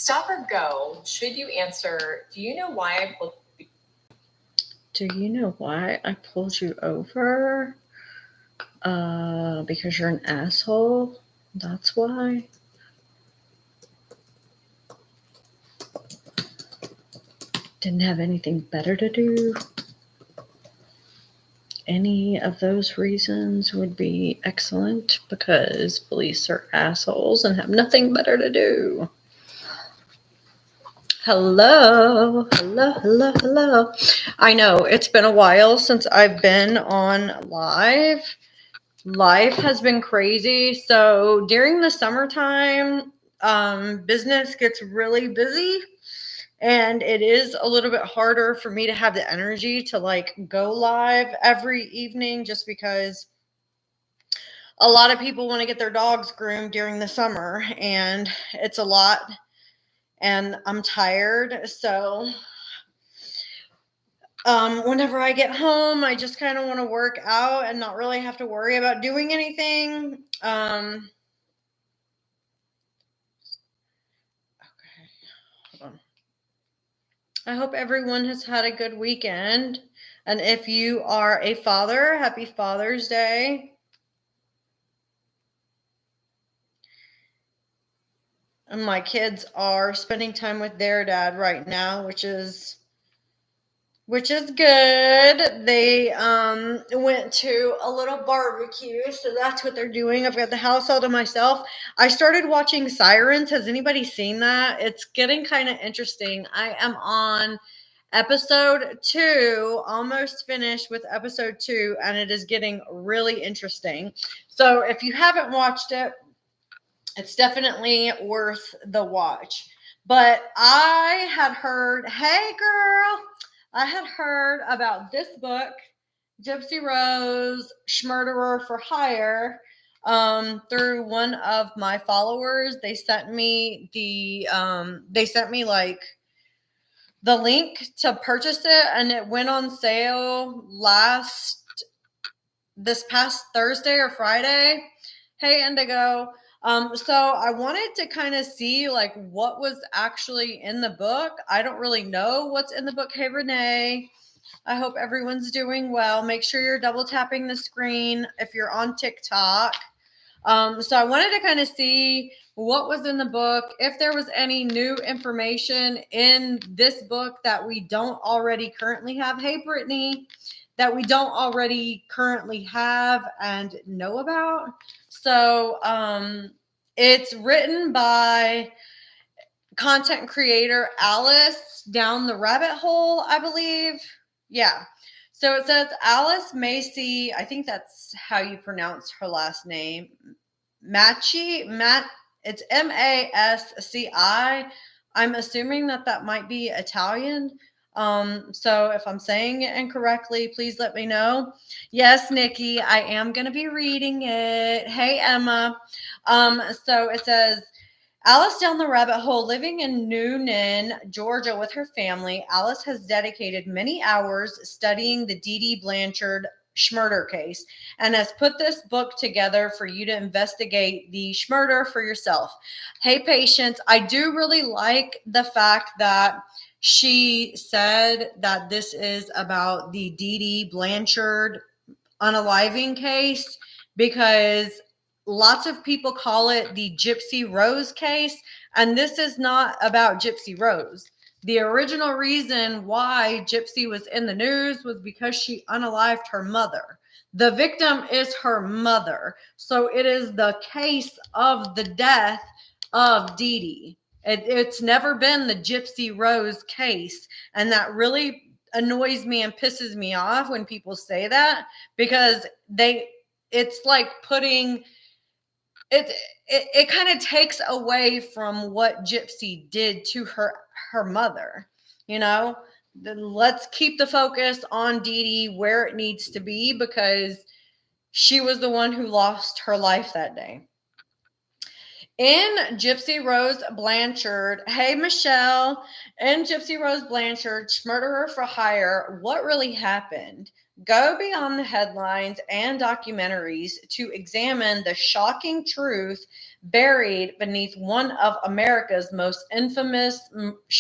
Stop or go. Should you answer, do you know why I pulled? Do you know why I pulled you over? Because you're an asshole. That's why. Didn't have anything better to do. Any of those reasons would be excellent because police are assholes and have nothing better to do. Hello, hello, hello, hello. I know it's been a while since I've been on live. Life has been crazy. So during the summertime, business gets really busy. And it is a little bit harder for me to have the energy to like go live every evening just because a lot of people want to get their dogs groomed during the summer and it's a lot and I'm tired. So whenever I get home, I just kind of want to work out and not really have to worry about doing anything. Okay, hold on. I hope everyone has had a good weekend. And if you are a father, happy Father's Day. And my kids are spending time with their dad right now, which is good. They went to a little barbecue, so that's what they're doing. I've got the house all to myself. I started watching Sirens. Has anybody seen that? It's getting kind of interesting. I am on episode 2, almost finished with episode 2, and it is getting really interesting. So if you haven't watched it, it's definitely worth the watch. But I had heard, hey girl, I had heard about this book, Gypsy Rose, Schmurderer for Hire, through one of my followers. They sent me like the link to purchase it, and it went on sale this past Thursday or Friday. Hey Indigo. So I wanted to kind of see like what was actually in the book. I don't really know what's in the book. Hey Renee, I hope everyone's doing well. Make sure you're double tapping the screen if you're on TikTok. So I wanted to kind of see what was in the book, if there was any new information in this book that we don't already currently have. Hey Brittany, that we don't already currently have and know about. So it's written by content creator Alice Down the Rabbit Hole, I believe. Yeah. So it says Alice Masci. I think that's how you pronounce her last name. Masci. It's Masci. I'm assuming that might be Italian. So if I'm saying it incorrectly, please let me know. Yes, Nikki, I am going to be reading it. Hey, Emma. So it says, Alice Down the Rabbit Hole. Living in Noonan, Georgia with her family, Alice has dedicated many hours studying the Dee Dee Blanchard Schmurder case and has put this book together for you to investigate the Schmurder for yourself. Hey, Patience, I do really like the fact that she said that this is about the Dee Dee Blanchard unaliving case because lots of people call it the Gypsy Rose case, and this is not about Gypsy Rose. The original reason why Gypsy was in the news was because she unalived her mother. The victim is her mother. So it is the case of the death of Dee Dee. It's never been the Gypsy Rose case. And that really annoys me and pisses me off when people say that because it's like putting it kind of takes away from what Gypsy did to her mother. Then let's keep the focus on Dee Dee where it needs to be because she was the one who lost her life that day. In Gypsy Rose Blanchard, hey Michelle, in Gypsy Rose Blanchard, Murderer for Hire, what really happened? Go beyond the headlines and documentaries to examine the shocking truth buried beneath one of America's most infamous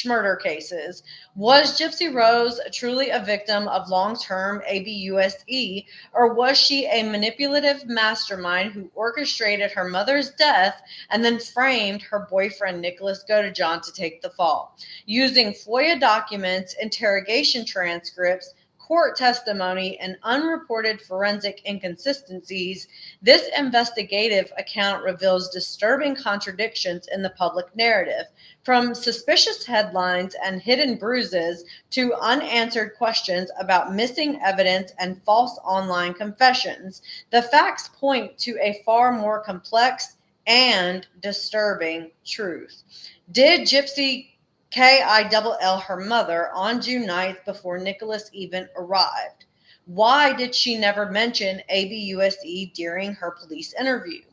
murder cases. Was Gypsy Rose truly a victim of long term ABUSE, or was she a manipulative mastermind who orchestrated her mother's death and then framed her boyfriend Nicholas Godejohn to take the fall? Using FOIA documents, interrogation transcripts, court testimony, and unreported forensic inconsistencies, this investigative account reveals disturbing contradictions in the public narrative. From suspicious headlines and hidden bruises to unanswered questions about missing evidence and false online confessions, the facts point to a far more complex and disturbing truth. Did Gypsy KILL her mother on June 9th before Nicholas even arrived? Why did she never mention ABUSE during her police interview?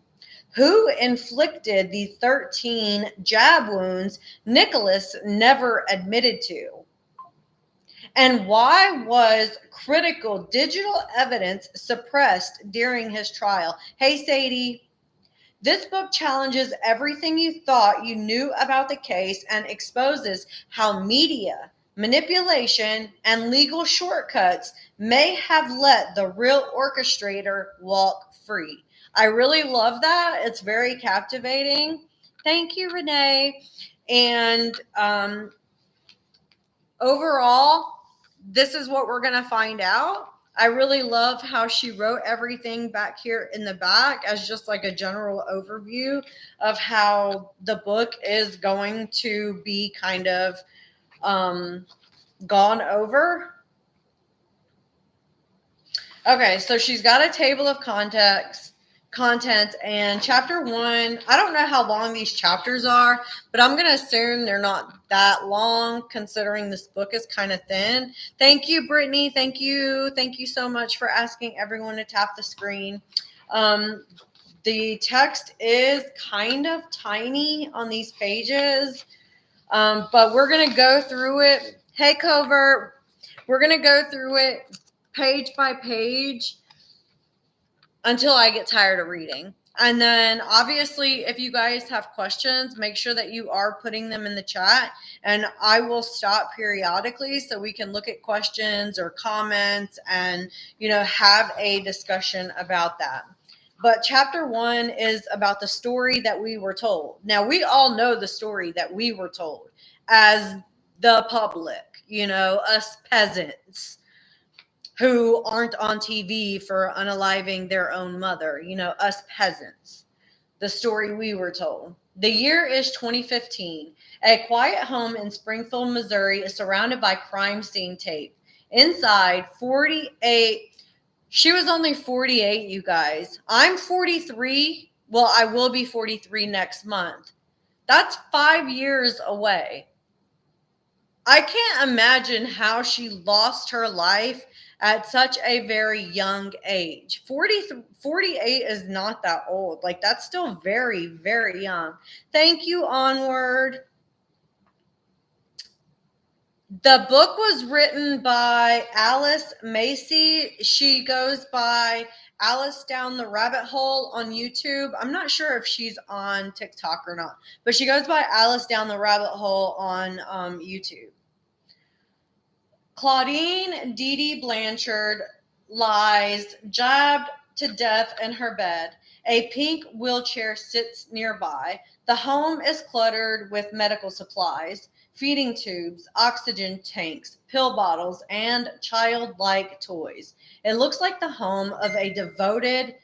Who inflicted the 13 jab wounds Nicholas never admitted to? And why was critical digital evidence suppressed during his trial? Hey, Sadie. This book challenges everything you thought you knew about the case and exposes how media, manipulation, and legal shortcuts may have let the real orchestrator walk free. I really love that. It's very captivating. Thank you, Renee. And overall, this is what we're going to find out. I really love how she wrote everything back here in the back as just like a general overview of how the book is going to be kind of gone over. Okay, so she's got a table of content, and chapter 1, I don't know how long these chapters are, but I'm going to assume they're not that long considering this book is kind of thin. Thank you, Brittany. Thank you so much for asking everyone to tap the screen. The text is kind of tiny on these pages, but we're going to go through it. Hey, Covert, we're going to go through it page by page until I get tired of reading. And then obviously, if you guys have questions, make sure that you are putting them in the chat, and I will stop periodically so we can look at questions or comments and, have a discussion about that. But chapter 1 is about the story that we were told. Now, we all know the story that we were told as the public, us peasants who aren't on TV for unaliving their own mother, us peasants. The story we were told. The year is 2015. A quiet home in Springfield, Missouri is surrounded by crime scene tape. Inside, 48. She was only 48, you guys. I'm 43. Well, I will be 43 next month. That's 5 years away. I can't imagine how she lost her life at such a very young age. 48 is not that old. Like, that's still very, very young. Thank you, Onward. The book was written by Alice Masci. She goes by Alice Down the Rabbit Hole on YouTube. I'm not sure if she's on TikTok or not, but she goes by Alice Down the Rabbit Hole on YouTube. Claudine Dee Dee Blanchard lies jabbed to death in her bed. A pink wheelchair sits nearby. The home is cluttered with medical supplies, feeding tubes, oxygen tanks, pill bottles, and childlike toys. It looks like the home of a devoted,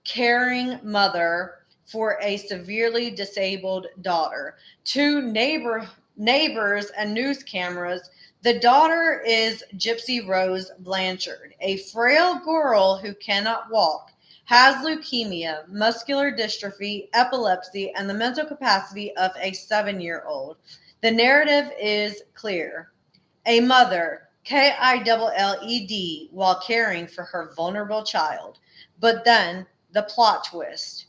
caring mother for a severely disabled daughter. Two neighbors and news cameras. The daughter is Gypsy Rose Blanchard, a frail girl who cannot walk, has leukemia, muscular dystrophy, epilepsy, and the mental capacity of a 7-year-old. The narrative is clear. A mother, KILLED, while caring for her vulnerable child. But then, the plot twist.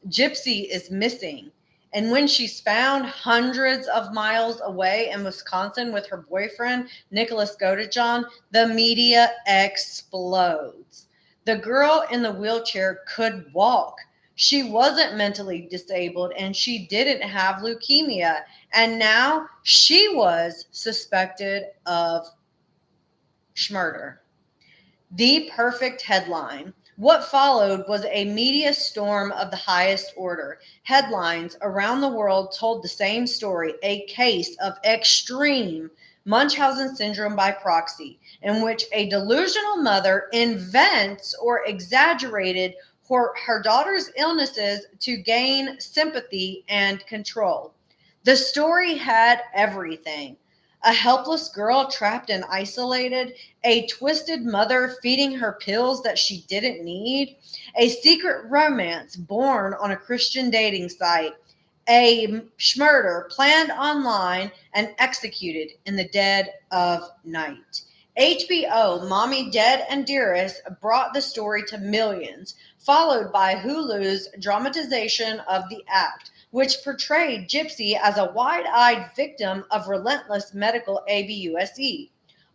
Gypsy is missing. And when she's found hundreds of miles away in Wisconsin with her boyfriend, Nicholas Godejohn, the media explodes. The girl in the wheelchair could walk. She wasn't mentally disabled and she didn't have leukemia. And now she was suspected of murder. The perfect headline. What followed was a media storm of the highest order. Headlines around the world told the same story, a case of extreme Munchausen syndrome by proxy, in which a delusional mother invents or exaggerated her daughter's illnesses to gain sympathy and control. The story had everything: a helpless girl trapped and isolated, a twisted mother feeding her pills that she didn't need, a secret romance born on a Christian dating site, a murder planned online and executed in the dead of night. HBO Mommy Dead and Dearest brought the story to millions, followed by Hulu's dramatization of the act, which portrayed Gypsy as a wide-eyed victim of relentless medical abuse.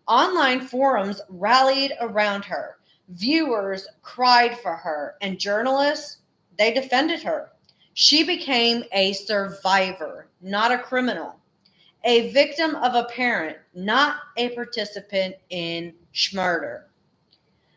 Online forums rallied around her. Viewers cried for her, and journalists, they defended her. She became a survivor, not a criminal, a victim of a parent, not a participant in murder.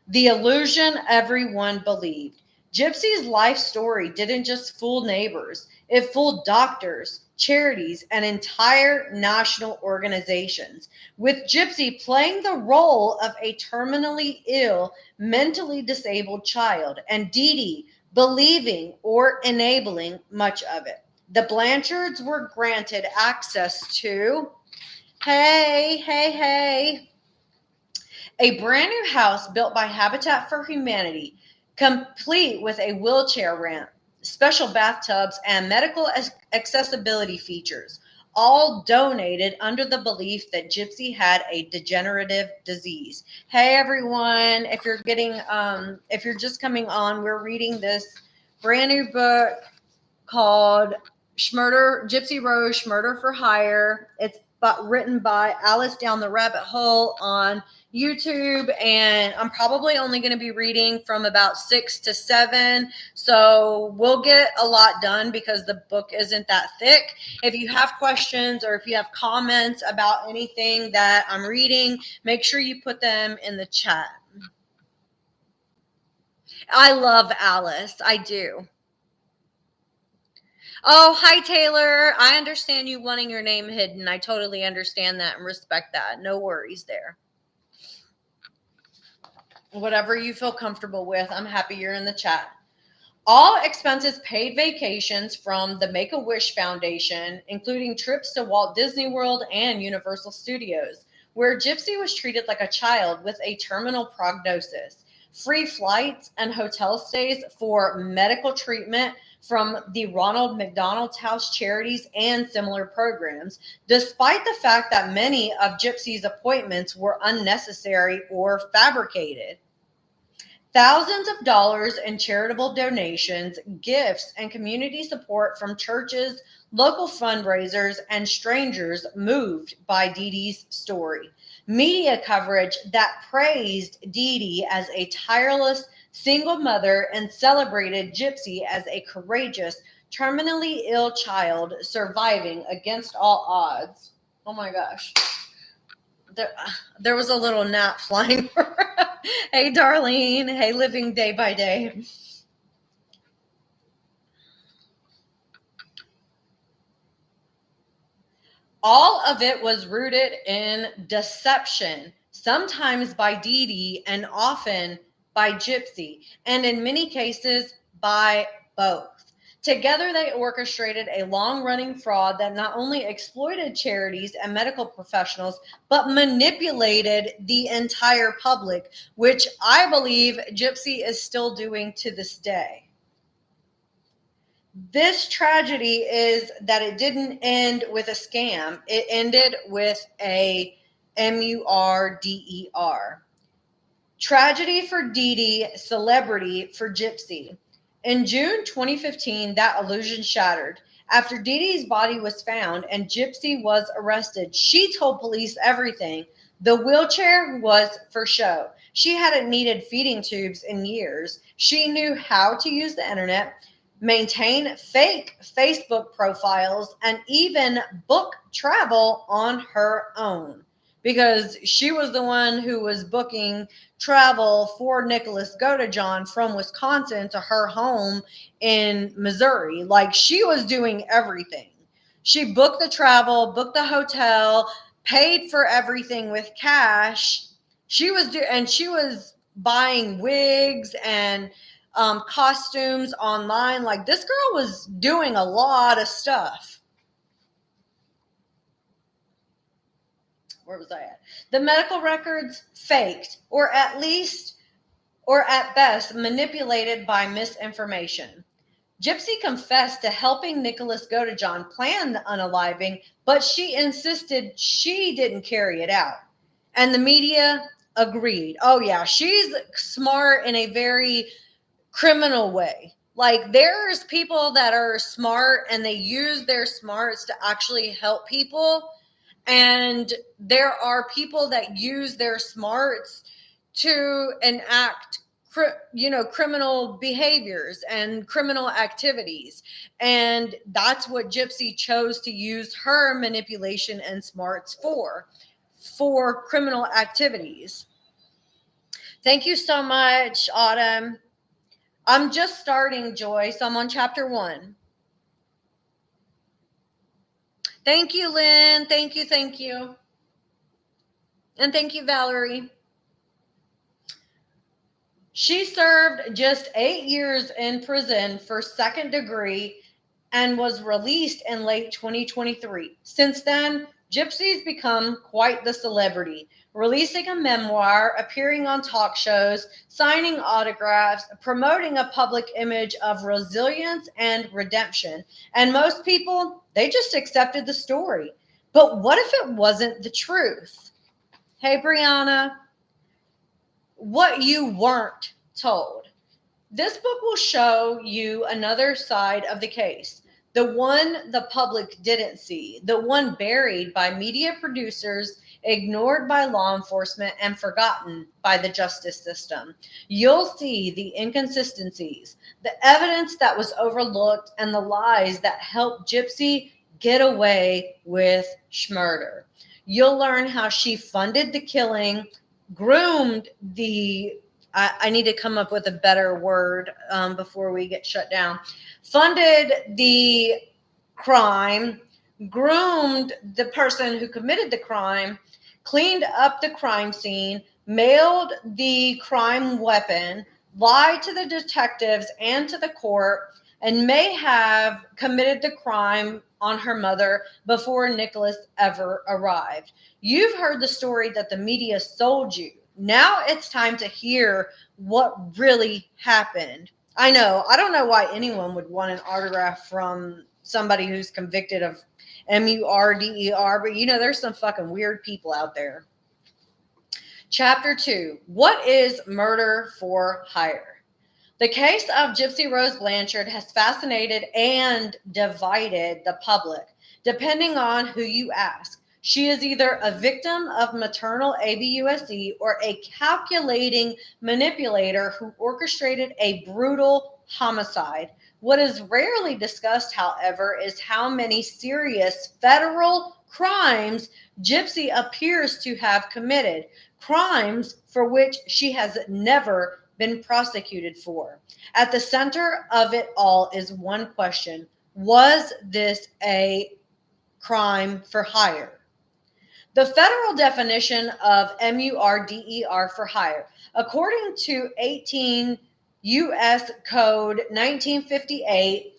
The illusion everyone believed. Gypsy's life story didn't just fool neighbors, it fooled doctors, charities, and entire national organizations, with Gypsy playing the role of a terminally ill, mentally disabled child, and Dee Dee believing or enabling much of it. The Blanchards were granted access to, hey, a brand new house built by Habitat for Humanity, complete with a wheelchair ramp, special bathtubs, and medical accessibility features, all donated under the belief that Gypsy had a degenerative disease. Hey everyone, if you're just coming on, we're reading this brand new book called Gypsy Rose, Murder for Hire. It's written by Alice Down the Rabbit Hole on YouTube, and I'm probably only going to be reading from about 6 to 7, so we'll get a lot done because the book isn't that thick. If you have questions or if you have comments about anything that I'm reading, make sure you put them in the chat. I love Alice. I do. Oh, hi, Taylor. I understand you wanting your name hidden. I totally understand that and respect that. No worries there. Whatever you feel comfortable with, I'm happy you're in the chat. All expenses paid vacations from the Make-A-Wish Foundation, including trips to Walt Disney World and Universal Studios, where Gypsy was treated like a child with a terminal prognosis. Free flights and hotel stays for medical treatment from the Ronald McDonald House Charities and similar programs, despite the fact that many of Gypsy's appointments were unnecessary or fabricated. Thousands of dollars in charitable donations, gifts, and community support from churches, local fundraisers, and strangers moved by Dee Dee's story. Media coverage that praised Dee Dee as a tireless single mother and celebrated Gypsy as a courageous, terminally ill child surviving against all odds. Oh my gosh. There was a little gnat flying around. Hey, Darlene. Hey, living day by day. All of it was rooted in deception, sometimes by Dee Dee and often by Gypsy, and in many cases by both. Together, they orchestrated a long-running fraud that not only exploited charities and medical professionals, but manipulated the entire public, which I believe Gypsy is still doing to this day. This tragedy is that it didn't end with a scam. It ended with a murder. Tragedy for Dee Dee, celebrity for Gypsy. In June 2015, that illusion shattered. After Dee Dee's body was found and Gypsy was arrested, she told police everything. The wheelchair was for show. She hadn't needed feeding tubes in years. She knew how to use the internet, maintain fake Facebook profiles, and even book travel on her own, because she was the one who was booking travel for Nicholas Godejohn from Wisconsin to her home in Missouri. Like, she was doing everything. She booked the travel, booked the hotel, paid for everything with cash. She was buying wigs and costumes online. Like, this girl was doing a lot of stuff. Where was I at? The medical records faked, or at best manipulated by misinformation. Gypsy confessed to helping Nicholas Godejohn plan the unaliving, but she insisted she didn't carry it out. And the media agreed. Oh yeah, she's smart in a very criminal way. Like, there's people that are smart and they use their smarts to actually help people. And there are people that use their smarts to enact criminal behaviors and criminal activities. And that's what Gypsy chose to use her manipulation and smarts for criminal activities. Thank you so much, Autumn. I'm just starting, Joy, so I'm on chapter 1. Thank you, Lynn. Thank you. And thank you, Valerie. She served just 8 years in prison for second degree and was released in late 2023. Since then, Gypsy's become quite the celebrity, releasing a memoir, appearing on talk shows, signing autographs, promoting a public image of resilience and redemption. And most people, they just accepted the story. But what if it wasn't the truth? Hey, Brianna. What you weren't told. This book will show you another side of the case, the one the public didn't see, the one buried by media producers, ignored by law enforcement, and forgotten by the justice system. You'll see the inconsistencies, the evidence that was overlooked, and the lies that helped Gypsy get away with murder. You'll learn how she funded the killing, groomed the I need to come up with a better word before we get shut down. Funded the crime, groomed the person who committed the crime, cleaned up the crime scene, mailed the crime weapon, lied to the detectives and to the court, and may have committed the crime on her mother before Nicholas ever arrived. You've heard the story that the media sold you. Now it's time to hear what really happened. I don't know why anyone would want an autograph from somebody who's convicted of murder, but there's some fucking weird people out there. Chapter 2, what is murder for hire? The case of Gypsy Rose Blanchard has fascinated and divided the public, depending on who you ask. She is either a victim of maternal abuse or a calculating manipulator who orchestrated a brutal homicide. What is rarely discussed, however, is how many serious federal crimes Gypsy appears to have committed, crimes for which she has never been prosecuted for. At the center of it all is one question: was this a crime for hire? The federal definition of murder for hire, according to 18 U.S. Code 1958,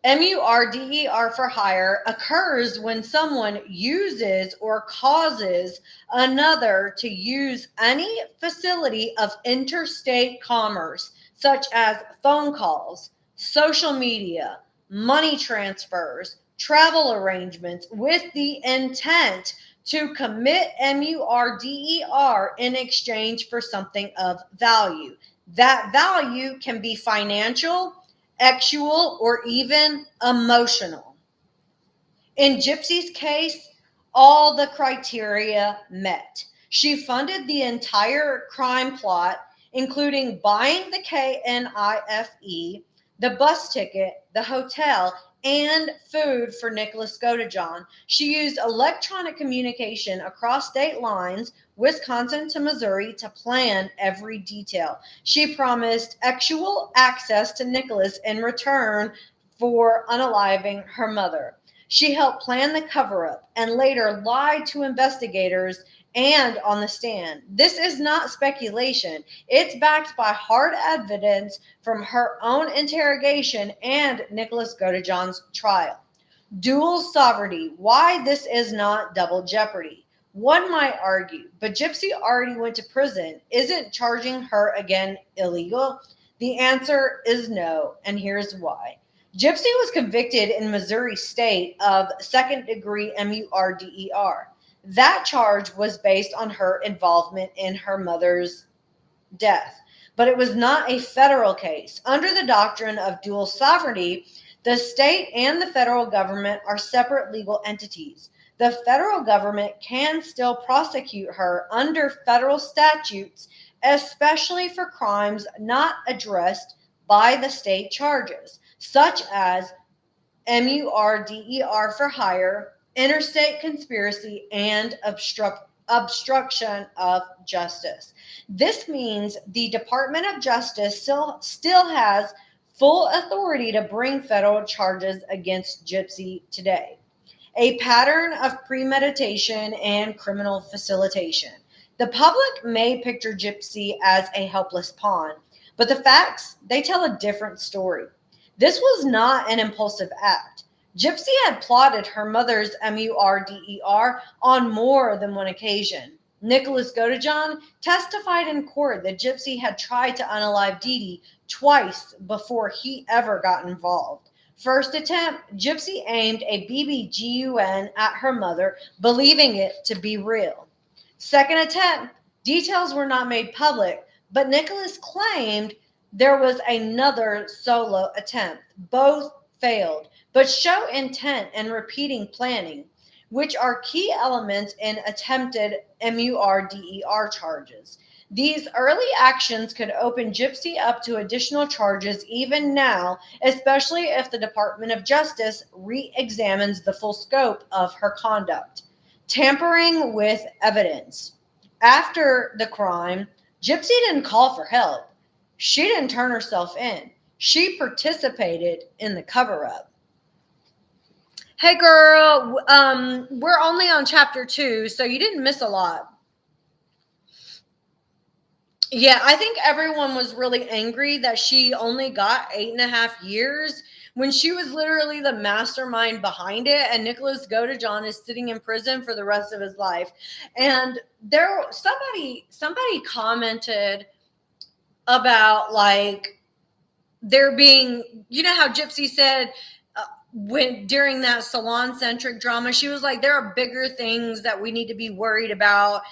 murder for hire occurs when someone uses or causes another to use any facility of interstate commerce, such as phone calls, social media, money transfers, travel arrangements, with the intent to commit murder in exchange for something of value. That value can be financial, sexual, or even emotional. In Gypsy's case, all the criteria met. She funded the entire crime plot, including buying the KNIFE, the bus ticket, the hotel, and food for Nicholas Godejohn. She used electronic communication across state lines, Wisconsin to Missouri, to plan every detail. She promised actual access to Nicholas in return for unaliving her mother. She helped plan the cover up and later lied to investigators and on the stand. This is not speculation. It's backed by hard evidence from her own interrogation and Nicholas Godejohn's trial. Dual sovereignty. Why this is not double jeopardy? One might argue, but Gypsy already went to prison. Isn't charging her again illegal? The answer is no, and here's why. Gypsy was convicted in Missouri State of second degree murder. That charge was based on her involvement in her mother's death, but it was not a federal case. Under the doctrine of dual sovereignty, the state and the federal government are separate legal entities. The federal government can still prosecute her under federal statutes, especially for crimes not addressed by the state charges, such as MURDER for hire, interstate conspiracy, and obstruction of justice. This means the Department of Justice still has full authority to bring federal charges against Gypsy today. A pattern of premeditation and criminal facilitation. The public may picture Gypsy as a helpless pawn, but the facts, they tell a different story. This was not an impulsive act. Gypsy had plotted her mother's MURDER on more than one occasion. Nicholas Godejohn testified in court that Gypsy had tried to unalive Dee Dee twice before he ever got involved. First attempt, Gypsy aimed a BBGUN at her mother, believing it to be real. Second attempt, details were not made public, but Nicholas claimed there was another solo attempt. Both failed, but show intent and repeating planning, which are key elements in attempted MURDER charges. These early actions could open Gypsy up to additional charges even now, especially if the Department of Justice re-examines the full scope of her conduct. Tampering with evidence. After the crime, Gypsy didn't call for help. She didn't turn herself in. She participated in the cover-up. Hey girl, we're only on chapter 2, so you didn't miss a lot. Yeah, I think everyone was really angry that she only got 8.5 years when she was literally the mastermind behind it, and Nicholas Godejohn is sitting in prison for the rest of his life. And somebody commented about like there being, you know how Gypsy said when during that salon centric drama, she was like, there are bigger things that we need to be worried about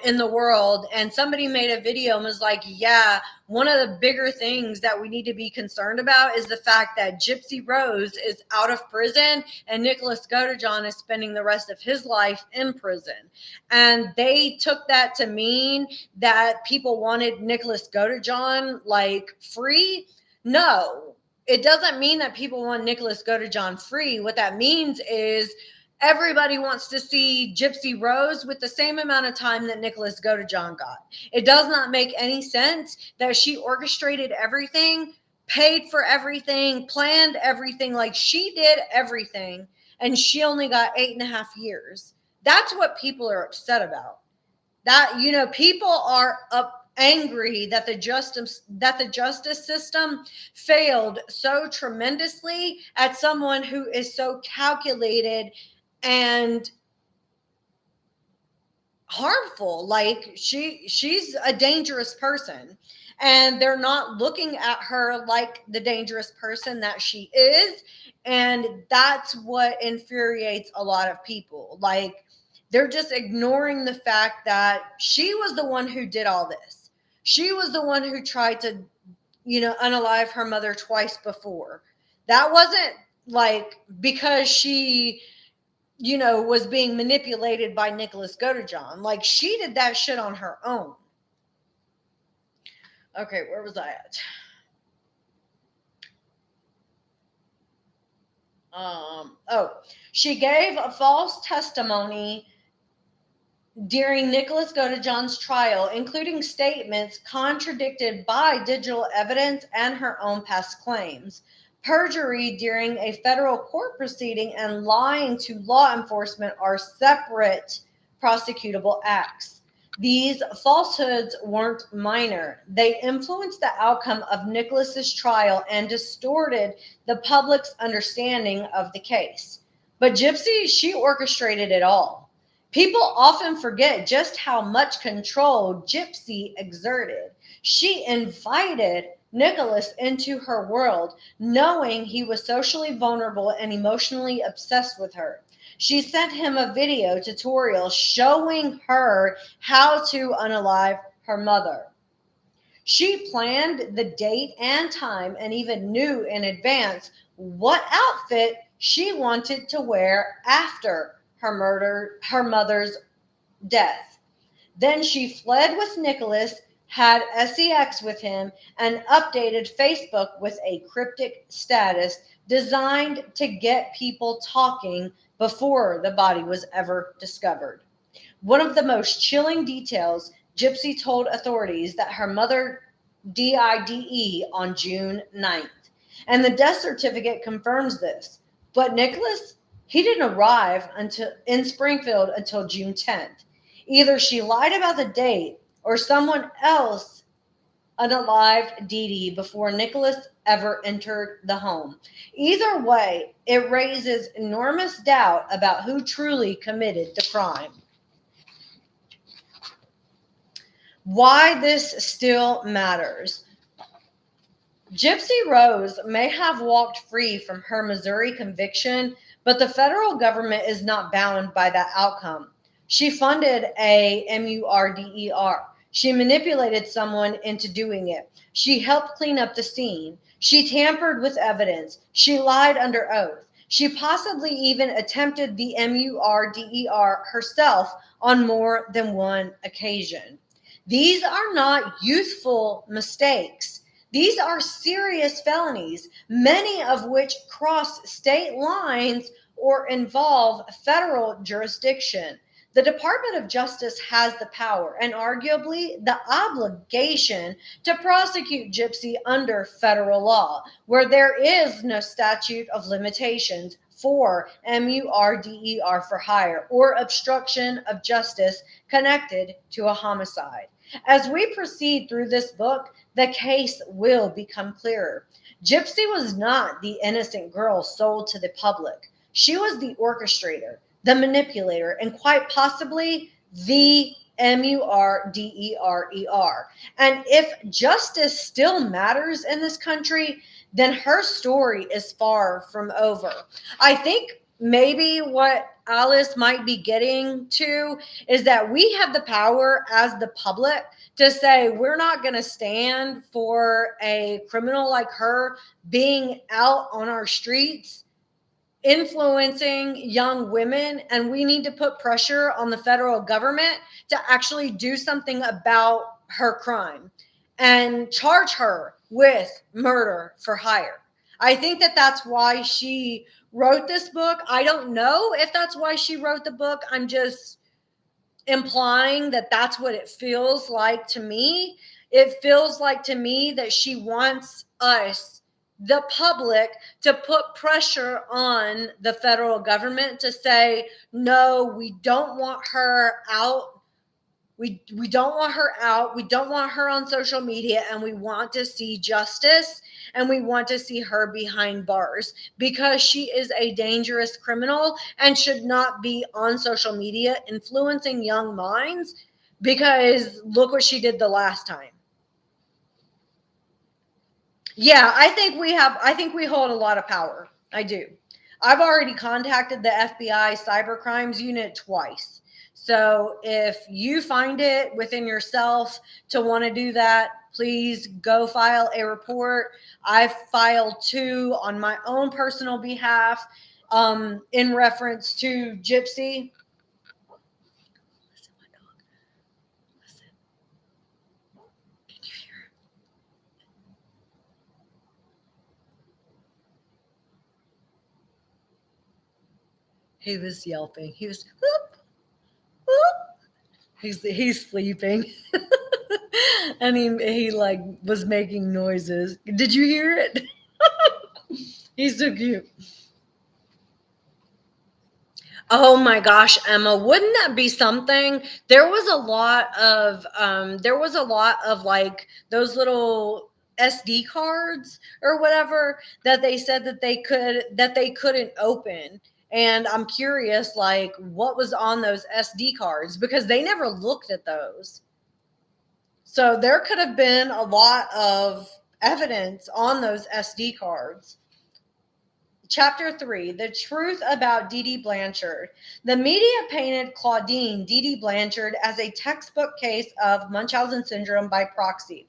in the world. And somebody made a video and was like, yeah, one of the bigger things that we need to be concerned about is the fact that Gypsy Rose is out of prison and Nicholas Godejohn is spending the rest of his life in prison. And they took that to mean that people wanted Nicholas Godejohn like free. No, it doesn't mean that people want Nicholas Godejohn free. What that means is everybody wants to see Gypsy Rose with the same amount of time that Nicholas Godejohn got. It does not make any sense that she orchestrated everything, paid for everything, planned everything. Like she did everything, and she only got 8.5 years. That's what people are upset about. That, you know, people are angry that the justice system failed so tremendously at someone who is so calculated and harmful. Like she's a dangerous person, and they're not looking at her like the dangerous person that she is. And that's what infuriates a lot of people. Like they're just ignoring the fact that she was the one who did all this. She was the one who tried to, unalive her mother twice before. That wasn't like because she, was being manipulated by Nicholas Godejohn. Like, she did that shit on her own. Okay, where was I at? She gave a false testimony during Nicholas Godejohn's trial, including statements contradicted by digital evidence and her own past claims. Perjury during a federal court proceeding and lying to law enforcement are separate prosecutable acts. These falsehoods weren't minor. They influenced the outcome of Nicholas's trial and distorted the public's understanding of the case. But Gypsy, she orchestrated it all. People often forget just how much control Gypsy exerted. She invited Nicholas into her world, knowing he was socially vulnerable and emotionally obsessed with her. She sent him a video tutorial showing her how to unalive her mother. She planned the date and time and even knew in advance what outfit she wanted to wear after her mother's death. Then she fled with Nicholas, had sex with him, and updated Facebook with a cryptic status designed to get people talking before the body was ever discovered. One of the most chilling details, Gypsy told authorities that her mother died on June 9th, and the death certificate confirms this. But Nicholas, he didn't arrive in Springfield until June 10th. Either she lied about the date or someone else unalived Dee Dee before Nicholas ever entered the home. Either way, it raises enormous doubt about who truly committed the crime. Why this still matters. Gypsy Rose may have walked free from her Missouri conviction, but the federal government is not bound by that outcome. She funded a MURDER. She manipulated someone into doing it. She helped clean up the scene. She tampered with evidence. She lied under oath. She possibly even attempted the MURDER herself on more than one occasion. These are not youthful mistakes. These are serious felonies, many of which cross state lines or involve federal jurisdiction. The Department of Justice has the power and arguably the obligation to prosecute Gypsy under federal law, where there is no statute of limitations for MURDER for hire or obstruction of justice connected to a homicide. As we proceed through this book, the case will become clearer. Gypsy was not the innocent girl sold to the public. She was the orchestrator, the manipulator, and quite possibly the MURDERER. And if justice still matters in this country, then her story is far from over. I think maybe what Alice might be getting to is that we have the power as the public to say we're not going to stand for a criminal like her being out on our streets influencing young women, and we need to put pressure on the federal government to actually do something about her crime and charge her with murder for hire. I think that that's why she wrote this book. I don't know if that's why she wrote the book. I'm just implying that that's what it feels like to me. It feels like to me that she wants us, the public, to put pressure on the federal government to say, no, we don't want her out. We don't want her out. We don't want her on social media, and we want to see justice, and we want to see her behind bars because she is a dangerous criminal and should not be on social media influencing young minds, because look what she did the last time. Yeah, I think we hold a lot of power. I do. I've already contacted the FBI cyber crimes unit twice. So if you find it within yourself to want to do that, please go file a report. I've filed 2 on my own personal behalf in reference to Gypsy. Listen, my dog. Listen. Can you hear him? He was yelping. He was whoop, whoop. He's sleeping. And he like was making noises. Did you hear it? He's so cute. Oh my gosh, Emma, wouldn't that be something? There was a lot of like those little SD cards or whatever that they said that they couldn't open. And I'm curious like what was on those SD cards because they never looked at those. So there could have been a lot of evidence on those SD cards. Chapter 3, The Truth About Dee Dee Blanchard. The media painted Claudine Dee Dee Blanchard as a textbook case of Munchausen syndrome by proxy,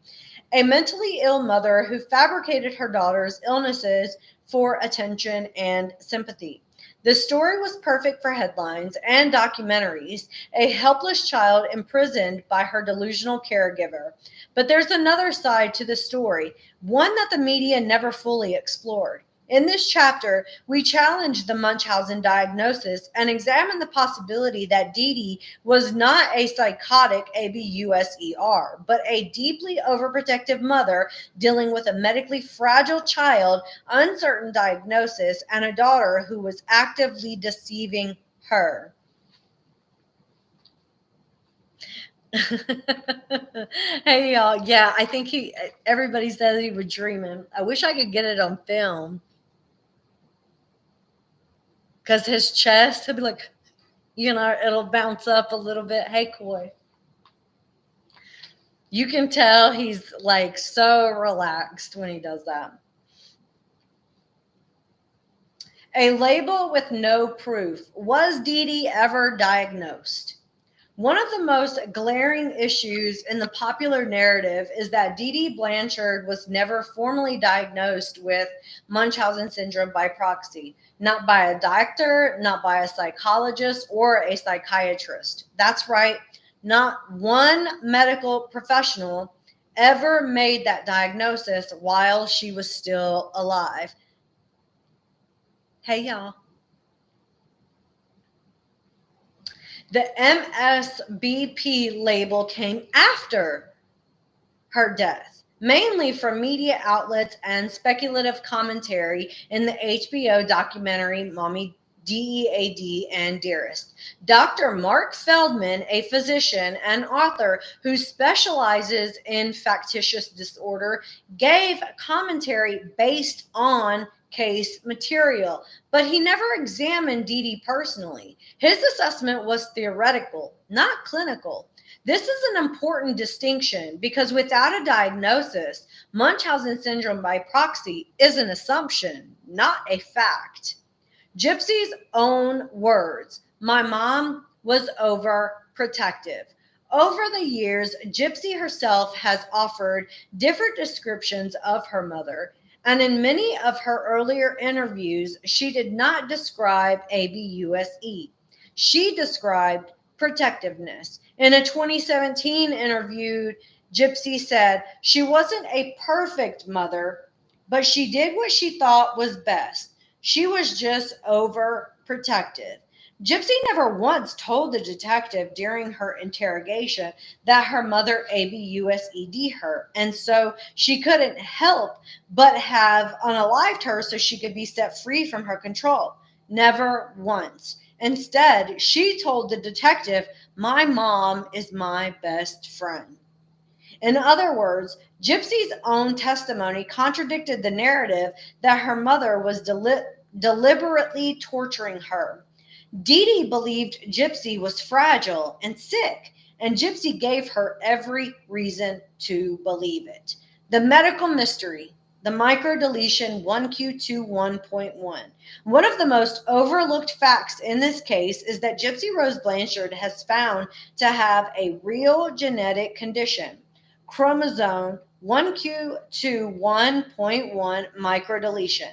a mentally ill mother who fabricated her daughter's illnesses for attention and sympathy. The story was perfect for headlines and documentaries, a helpless child imprisoned by her delusional caregiver. But there's another side to the story, one that the media never fully explored. In this chapter, we challenge the Munchausen diagnosis and examine the possibility that Dee Dee was not a psychotic ABUSER, but a deeply overprotective mother dealing with a medically fragile child, uncertain diagnosis, and a daughter who was actively deceiving her. Hey y'all, yeah, I think everybody said he was dreaming. I wish I could get it on film. Because his chest, he'll be like, it'll bounce up a little bit. Hey, Koi. You can tell he's like so relaxed when he does that. A label with no proof. Was Dee Dee ever diagnosed? One of the most glaring issues in the popular narrative is that Dee Dee Blanchard was never formally diagnosed with Munchausen syndrome by proxy, not by a doctor, not by a psychologist, or a psychiatrist. That's right, not one medical professional ever made that diagnosis while she was still alive. Hey, y'all. The MSBP label came after her death, mainly from media outlets and speculative commentary in the HBO documentary Mommy DEAD and Dearest. Dr. Mark Feldman, a physician and author who specializes in factitious disorder, gave commentary based on case material, but he never examined Dee Dee personally. His assessment was theoretical, not clinical. This is an important distinction because without a diagnosis, Munchausen syndrome by proxy is an assumption, not a fact. Gypsy's own words, my mom was overprotective. Over the years, Gypsy herself has offered different descriptions of her mother. And in many of her earlier interviews, she did not describe ABUSE. She described protectiveness. In a 2017 interview, Gypsy said she wasn't a perfect mother, but she did what she thought was best. She was just overprotective. Gypsy never once told the detective during her interrogation that her mother ABUSED her, and so she couldn't help but have unalived her so she could be set free from her control. Never once. Instead, she told the detective, my mom is my best friend. In other words, Gypsy's own testimony contradicted the narrative that her mother was deliberately torturing her. Dee Dee believed Gypsy was fragile and sick, and Gypsy gave her every reason to believe it. The medical mystery. the microdeletion 1q21.1. One of the most overlooked facts in this case is that Gypsy Rose Blanchard has found to have a real genetic condition, chromosome 1q21.1 microdeletion.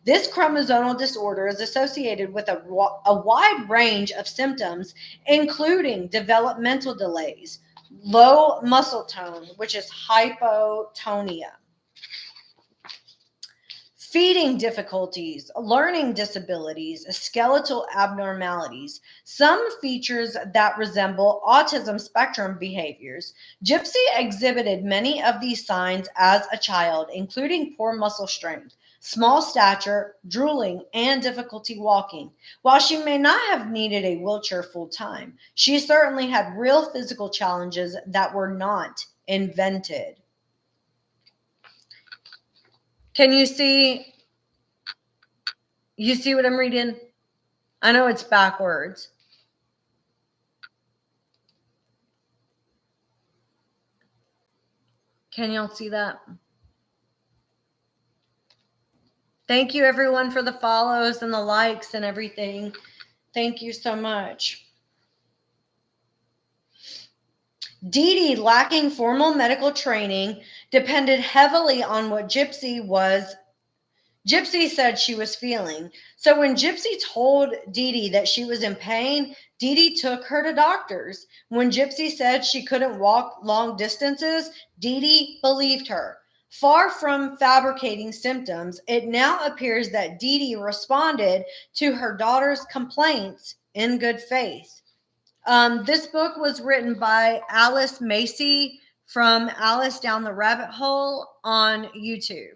This chromosomal disorder is associated with a wide range of symptoms, including developmental delays, low muscle tone, which is hypotonia, feeding difficulties, learning disabilities, skeletal abnormalities, some features that resemble autism spectrum behaviors. Gypsy exhibited many of these signs as a child, including poor muscle strength, small stature, drooling, and difficulty walking. While she may not have needed a wheelchair full time, she certainly had real physical challenges that were not invented. Can you see? You see what I'm reading? I know it's backwards. Can y'all see that? Thank you, everyone, for the follows and the likes and everything. Thank you so much. Dee Dee, lacking formal medical training, depended heavily on what Gypsy said she was feeling. So when Gypsy told Dee Dee that she was in pain, Dee Dee took her to doctors. When Gypsy said she couldn't walk long distances, Dee Dee believed her. Far from fabricating symptoms, it now appears that Dee Dee responded to her daughter's complaints in good faith. This book was written by Alice Masci from Alice Down the Rabbit Hole on YouTube.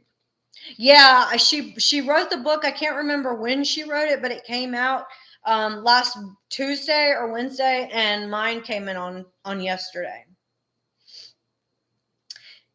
Yeah, she wrote the book. I can't remember when she wrote it, but it came out last Tuesday or Wednesday, and mine came in on yesterday.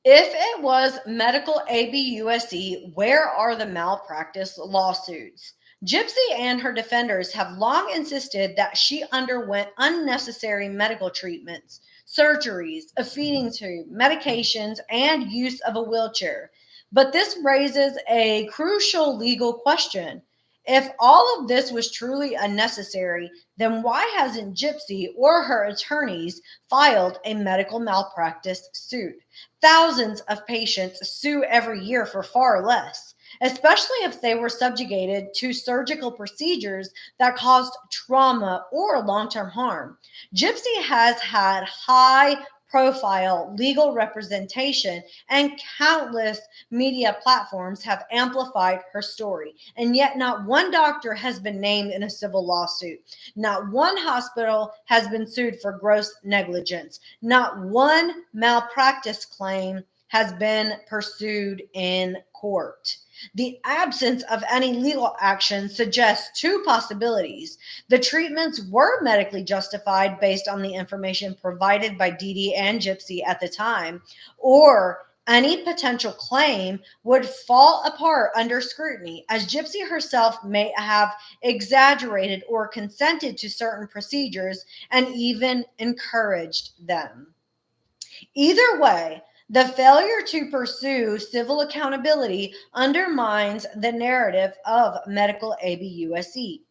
If it was medical ABUSE, where are the malpractice lawsuits? Gypsy and her defenders have long insisted that she underwent unnecessary medical treatments, surgeries, a feeding tube, medications, and use of a wheelchair. But this raises a crucial legal question. If all of this was truly unnecessary, then why hasn't Gypsy or her attorneys filed a medical malpractice suit? Thousands of patients sue every year for far less, especially if they were subjugated to surgical procedures that caused trauma or long-term harm. Gypsy has had high profile legal representation, and countless media platforms have amplified her story. And yet, not one doctor has been named in a civil lawsuit. Not one hospital has been sued for gross negligence. Not one malpractice claim has been pursued in court. The absence of any legal action suggests two possibilities. The treatments were medically justified based on the information provided by Dee Dee and Gypsy at the time, or any potential claim would fall apart under scrutiny, as Gypsy herself may have exaggerated or consented to certain procedures and even encouraged them. Either way, the failure to pursue civil accountability undermines the narrative of medical ABUSE.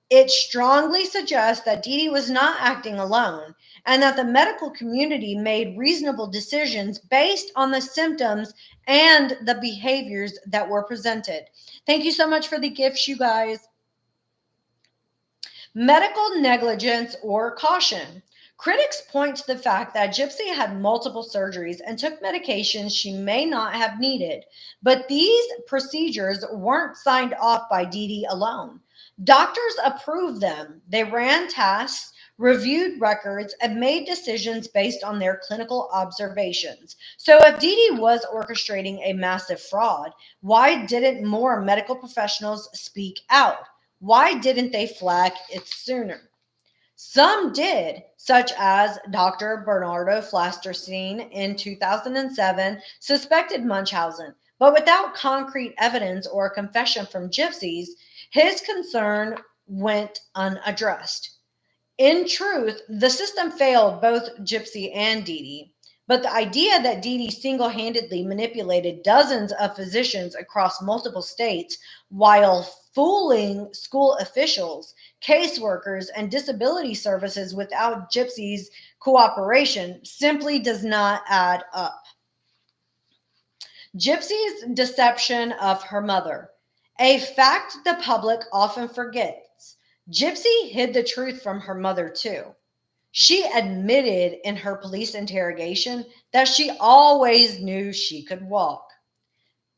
It strongly suggests that Dee Dee was not acting alone and that the medical community made reasonable decisions based on the symptoms and the behaviors that were presented. Thank you so much for the gifts, you guys. Medical negligence or caution. Critics point to the fact that Gypsy had multiple surgeries and took medications she may not have needed, but these procedures weren't signed off by Dee Dee alone. Doctors approved them. They ran tests, reviewed records, and made decisions based on their clinical observations. So if Dee Dee was orchestrating a massive fraud, why didn't more medical professionals speak out? Why didn't they flag it sooner? Some did, such as Dr. Bernardo Flasterstein in 2007 suspected Munchausen, but without concrete evidence or a confession from Gypsies, his concern went unaddressed. In truth, the system failed both Gypsy and Dee Dee. But the idea that Dee Dee single-handedly manipulated dozens of physicians across multiple states while fooling school officials, caseworkers, and disability services without Gypsy's cooperation simply does not add up. Gypsy's deception of her mother, a fact the public often forgets. Gypsy hid the truth from her mother too. She admitted in her police interrogation that she always knew she could walk,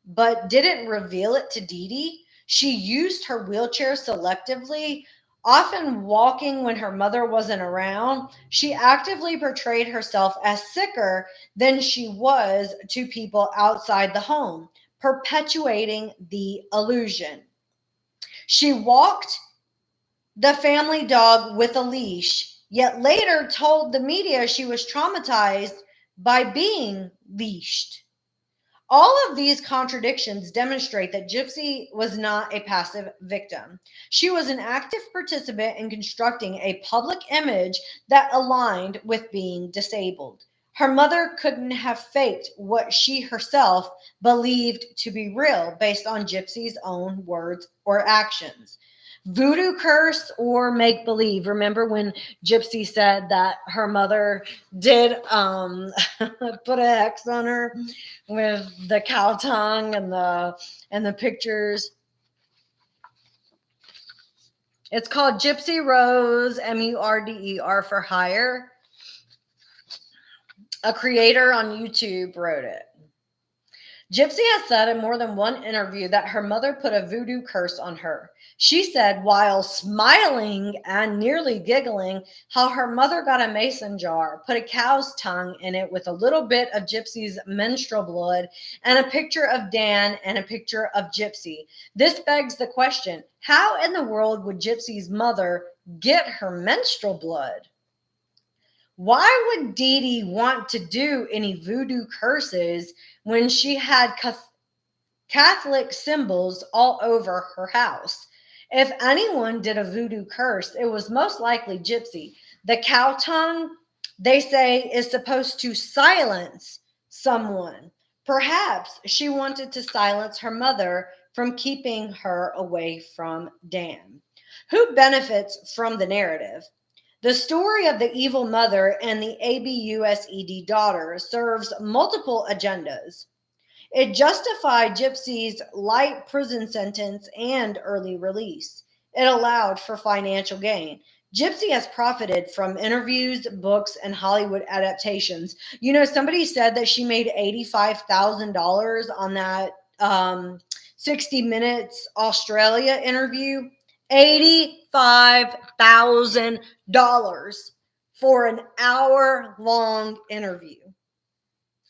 but didn't reveal it to Dee Dee. She used her wheelchair selectively, often walking when her mother wasn't around. She actively portrayed herself as sicker than she was to people outside the home, perpetuating the illusion. She walked the family dog with a leash, yet later told the media she was traumatized by being leashed. All of these contradictions demonstrate that Gypsy was not a passive victim. She was an active participant in constructing a public image that aligned with being disabled. Her mother couldn't have faked what she herself believed to be real based on Gypsy's own words or actions. Voodoo curse or make believe. Remember when Gypsy said that her mother did put a hex on her with the cow tongue and the pictures? It's called Gypsy Rose, Murder for Hire. A creator on YouTube wrote it. Gypsy has said in more than one interview that her mother put a voodoo curse on her. She said, while smiling and nearly giggling, how her mother got a mason jar, put a cow's tongue in it with a little bit of Gypsy's menstrual blood, and a picture of Dan and a picture of Gypsy. This begs the question, how in the world would Gypsy's mother get her menstrual blood? Why would Dee Dee want to do any voodoo curses when she had Catholic symbols all over her house? If anyone did a voodoo curse, it was most likely Gypsy. The cow tongue, they say, is supposed to silence someone. Perhaps she wanted to silence her mother from keeping her away from Dan. Who benefits from the narrative? The story of the evil mother and the ABUSED daughter serves multiple agendas. It justified Gypsy's light prison sentence and early release. It allowed for financial gain. Gypsy has profited from interviews, books, and Hollywood adaptations. You know, somebody said that she made $85,000 on that 60 Minutes Australia interview. $85,000 for an hour-long interview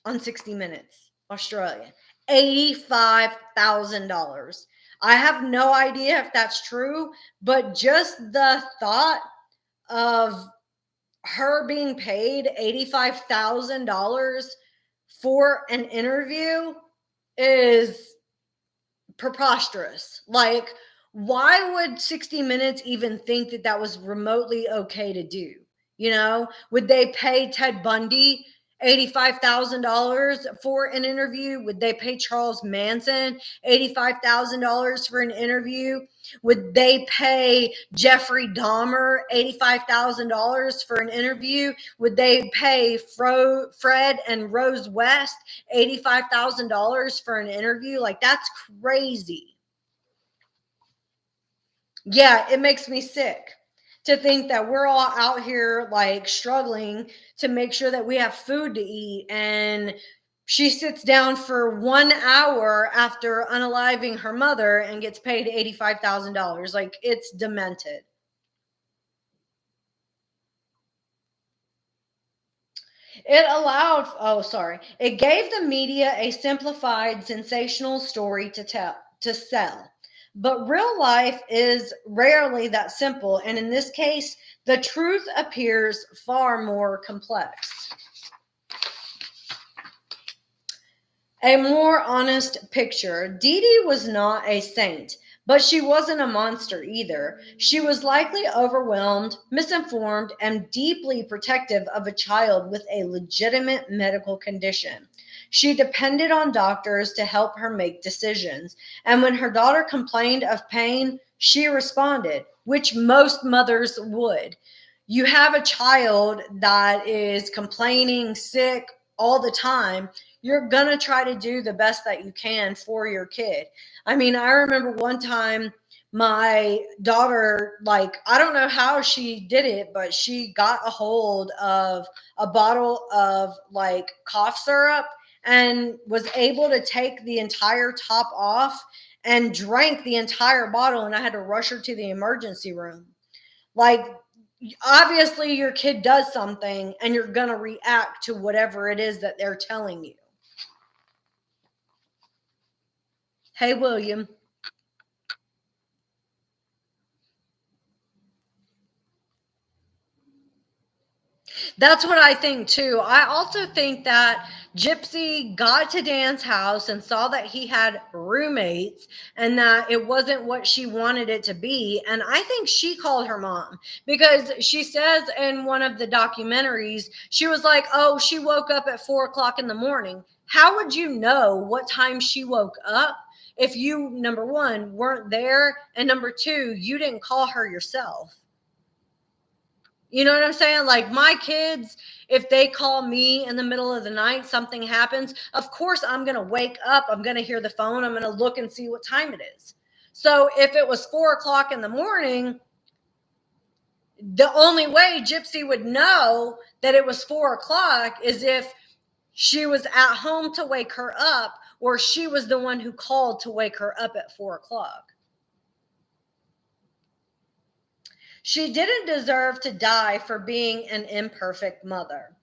on 60 Minutes Australia. $85,000. I have no idea if that's true, but just the thought of her being paid $85,000 for an interview is preposterous. Like, why would 60 Minutes even think that that was remotely okay to do? You know, would they pay Ted Bundy $85,000 for an interview? Would they pay Charles Manson $85,000 for an interview? Would they pay Jeffrey Dahmer $85,000 for an interview? Would they pay Fred and Rose West $85,000 for an interview? Like, that's crazy. Yeah, it makes me sick to think that we're all out here like struggling to make sure that we have food to eat, and she sits down for 1 hour after unaliving her mother and gets paid $85,000. Like, it's demented. It gave the media a simplified, sensational story to sell. But real life is rarely that simple, and in this case, the truth appears far more complex. A more honest picture. Dee Dee was not a saint, But she wasn't a monster either. She was likely overwhelmed, misinformed, and deeply protective of a child with a legitimate medical condition. She depended on doctors to help her make decisions. And when her daughter complained of pain, she responded, which most mothers would. You have a child that is complaining, sick all the time. You're going to try to do the best that you can for your kid. I mean, I remember one time my daughter, like, I don't know how she did it, but she got a hold of a bottle of like cough syrup and was able to take the entire top off and drank the entire bottle. And I had to rush her to the emergency room. Like, obviously, your kid does something and you're going to react to whatever it is that they're telling you. Hey, William. That's what I think too. I also think that Gypsy got to Dan's house and saw that he had roommates and that it wasn't what she wanted it to be. And I think she called her mom because she says in one of the documentaries, she was like, oh, she woke up at 4 o'clock in the morning. How would you know what time she woke up if you, number one, weren't there? And number two, you didn't call her yourself? You know what I'm saying? Like my kids, if they call me in the middle of the night, something happens, of course I'm going to wake up. I'm going to hear the phone. I'm going to look and see what time it is. So if it was 4 o'clock in the morning, the only way Gypsy would know that it was 4 o'clock is if she was at home to wake her up or she was the one who called to wake her up at 4 o'clock. She didn't deserve to die for being an imperfect mother.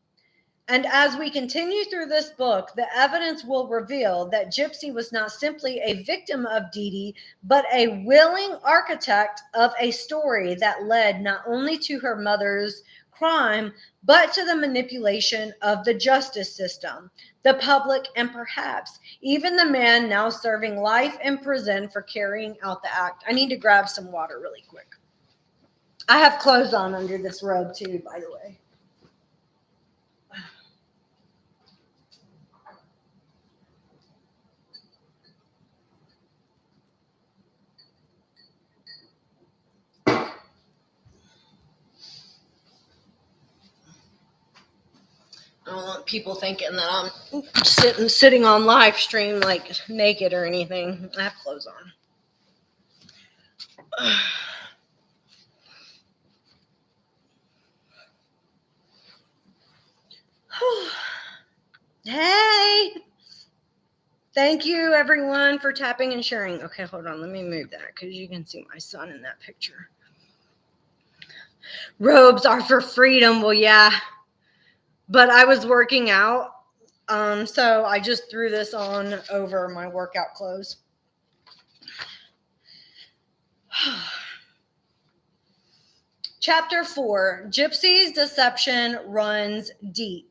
And as we continue through this book, the evidence will reveal that Gypsy was not simply a victim of Dee Dee, but a willing architect of a story that led not only to her mother's crime, but to the manipulation of the justice system, the public, and perhaps even the man now serving life in prison for carrying out the act. I need to grab some water really quick. I have clothes on under this robe too, by the way. I don't want people thinking that I'm sitting on live stream like naked or anything. I have clothes on. Hey! Thank you, everyone, for tapping and sharing. Okay, hold on. Let me move that because you can see my son in that picture. Robes are for freedom. Well, yeah. But I was working out, so I just threw this on over my workout clothes. Chapter 4, Gypsy's deception runs deep.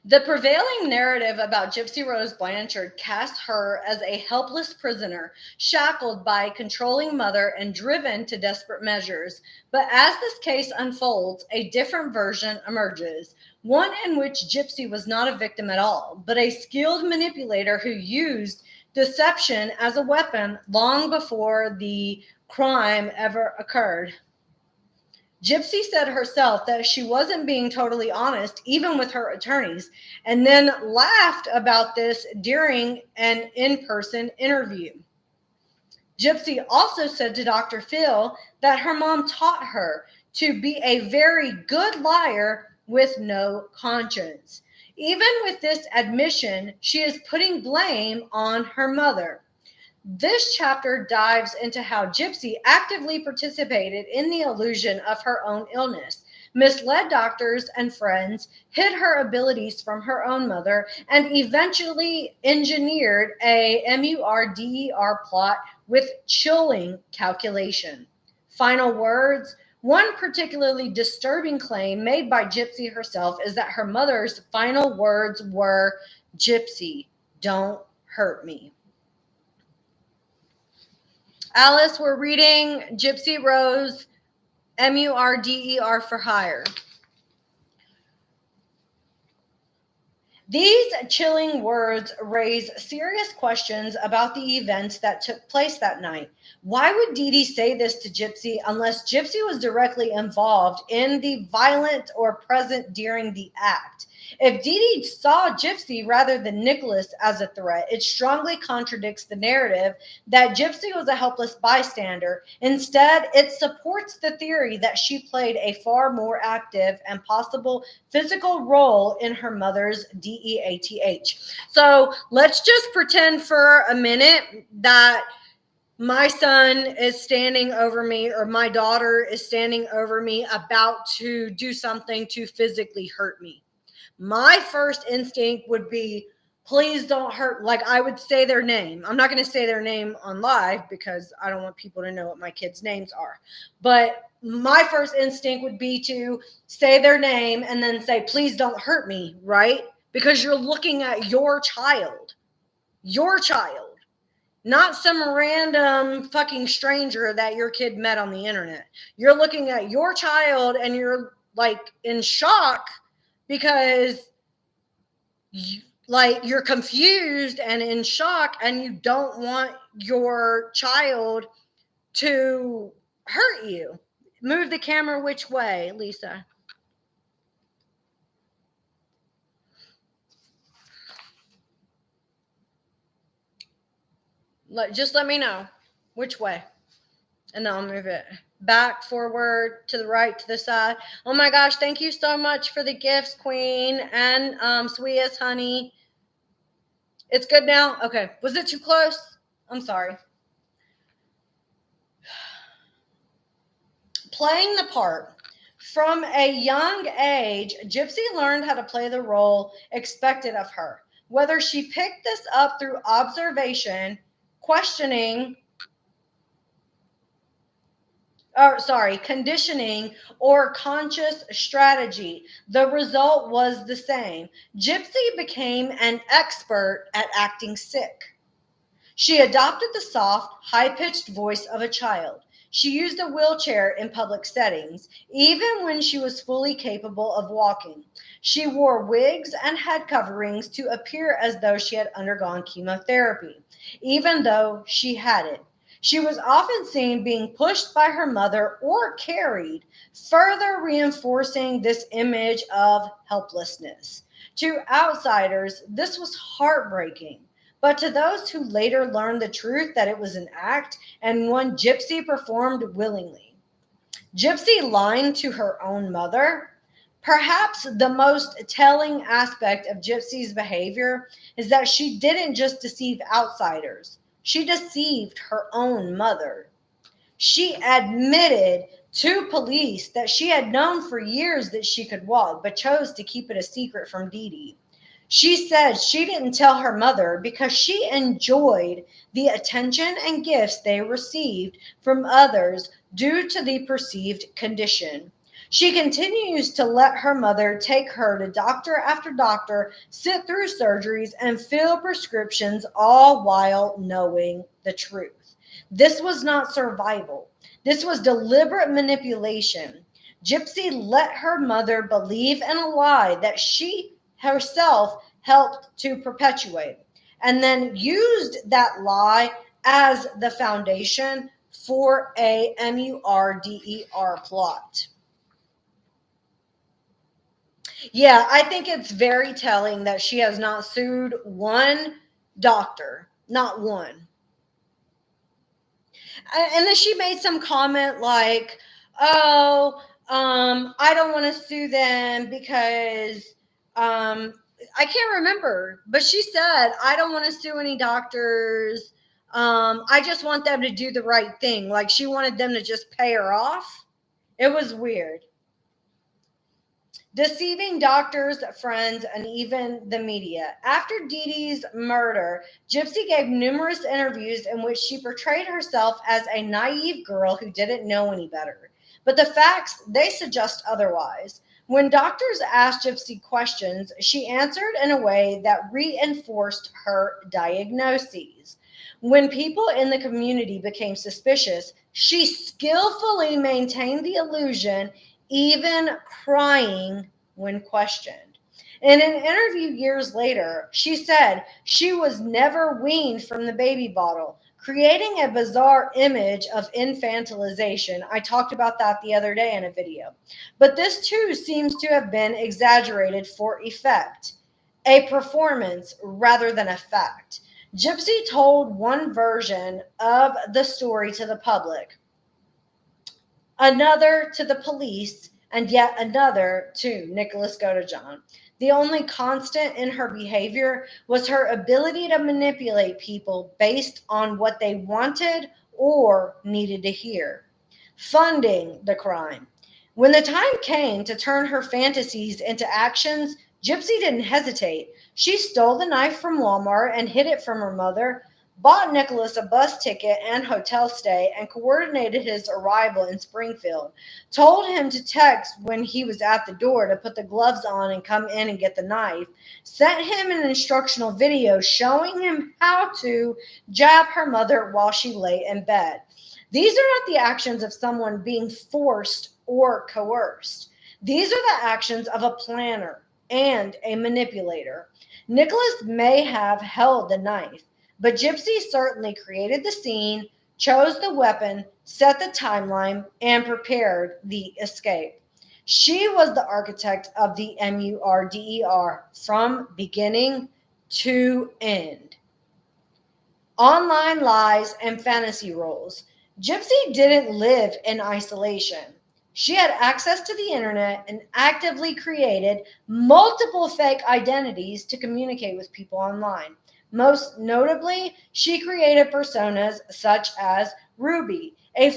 The prevailing narrative about Gypsy Rose Blanchard casts her as a helpless prisoner, shackled by a controlling mother and driven to desperate measures. But as this case unfolds, a different version emerges, one in which Gypsy was not a victim at all, but a skilled manipulator who used deception as a weapon long before the crime ever occurred. Gypsy said herself that she wasn't being totally honest, even with her attorneys, and then laughed about this during an in-person interview. Gypsy also said to Dr. Phil that her mom taught her to be a very good liar with no conscience. Even with this admission, she is putting blame on her mother. This chapter dives into how Gypsy actively participated in the illusion of her own illness, misled doctors and friends, hid her abilities from her own mother, and eventually engineered a MURDER plot with chilling calculation. Final words. One particularly disturbing claim made by Gypsy herself is that her mother's final words were, "Gypsy, don't hurt me." Alice, we're reading Gypsy Rose, Murder for Hire. These chilling words raise serious questions about the events that took place that night. Why would Dee Dee say this to Gypsy unless Gypsy was directly involved in the violent or present during the act? If Dee Dee saw Gypsy rather than Nicholas as a threat, it strongly contradicts the narrative that Gypsy was a helpless bystander. Instead, it supports the theory that she played a far more active and possible physical role in her mother's death. So let's just pretend for a minute that my son is standing over me or my daughter is standing over me about to do something to physically hurt me. My first instinct would be, please don't hurt. Like, I would say their name. I'm not going to say their name on live because I don't want people to know what my kids' names are. But my first instinct would be to say their name and then say, please don't hurt me, right? Because you're looking at your child, not some random fucking stranger that your kid met on the internet. You're looking at your child and you're like in shock because you're confused and in shock and you don't want your child to hurt you. Move the camera which way, Lisa? Just let me know which way. And then I'll move it back, forward, to the right, to the side. Oh my gosh, thank you so much for the gifts, Queen, and sweetest honey. It's good now? Okay. Was it too close? I'm sorry. Playing the part. From a young age, Gypsy learned how to play the role expected of her. Whether she picked this up through observation, conditioning, or conscious strategy, the result was the same. Gypsy became an expert at acting sick. She adopted the soft, high-pitched voice of a child. She used a wheelchair in public settings, even when she was fully capable of walking. She wore wigs and head coverings to appear as though she had undergone chemotherapy, even though she hadn't. She was often seen being pushed by her mother or carried, further reinforcing this image of helplessness. To outsiders, this was heartbreaking. But to those who later learned the truth that it was an act and one Gypsy performed willingly. Gypsy lying to her own mother. Perhaps the most telling aspect of Gypsy's behavior is that she didn't just deceive outsiders. She deceived her own mother. She admitted to police that she had known for years that she could walk, but chose to keep it a secret from Dee Dee. She said she didn't tell her mother because she enjoyed the attention and gifts they received from others due to the perceived condition. She continues to let her mother take her to doctor after doctor, sit through surgeries, and fill prescriptions, all while knowing the truth. This was not survival. This was deliberate manipulation. Gypsy let her mother believe in a lie that she herself helped to perpetuate, and then used that lie as the foundation for a murder plot. Yeah, I think it's very telling that she has not sued one doctor, not one. And then she made some comment like, oh, I don't want to sue them because I can't remember, but she said, I don't want to sue any doctors. I just want them to do the right thing. Like she wanted them to just pay her off. It was weird. Deceiving doctors, friends, and even the media. After Dee Dee's murder, Gypsy gave numerous interviews in which she portrayed herself as a naive girl who didn't know any better. But the facts, they suggest otherwise. When doctors asked Gypsy questions, she answered in a way that reinforced her diagnoses. When people in the community became suspicious, she skillfully maintained the illusion, even crying when questioned. In an interview years later, she said she was never weaned from the baby bottle, creating a bizarre image of infantilization. I talked about that the other day in a video. But this too seems to have been exaggerated for effect, a performance rather than a fact. Gypsy told one version of the story to the public, another to the police, and yet another to Nicholas Godejohn. The only constant in her behavior was her ability to manipulate people based on what they wanted or needed to hear. Funding the crime. When the time came to turn her fantasies into actions, Gypsy didn't hesitate. She stole the knife from Walmart and hid it from her mother, bought Nicholas a bus ticket and hotel stay, and coordinated his arrival in Springfield. Told him to text when he was at the door to put the gloves on and come in and get the knife. Sent him an instructional video showing him how to jab her mother while she lay in bed. These are not the actions of someone being forced or coerced. These are the actions of a planner and a manipulator. Nicholas may have held the knife, but Gypsy certainly created the scene, chose the weapon, set the timeline, and prepared the escape. She was the architect of the MURDER from beginning to end. Online lies and fantasy roles. Gypsy didn't live in isolation. She had access to the internet and actively created multiple fake identities to communicate with people online. Most notably, she created personas such as Ruby, a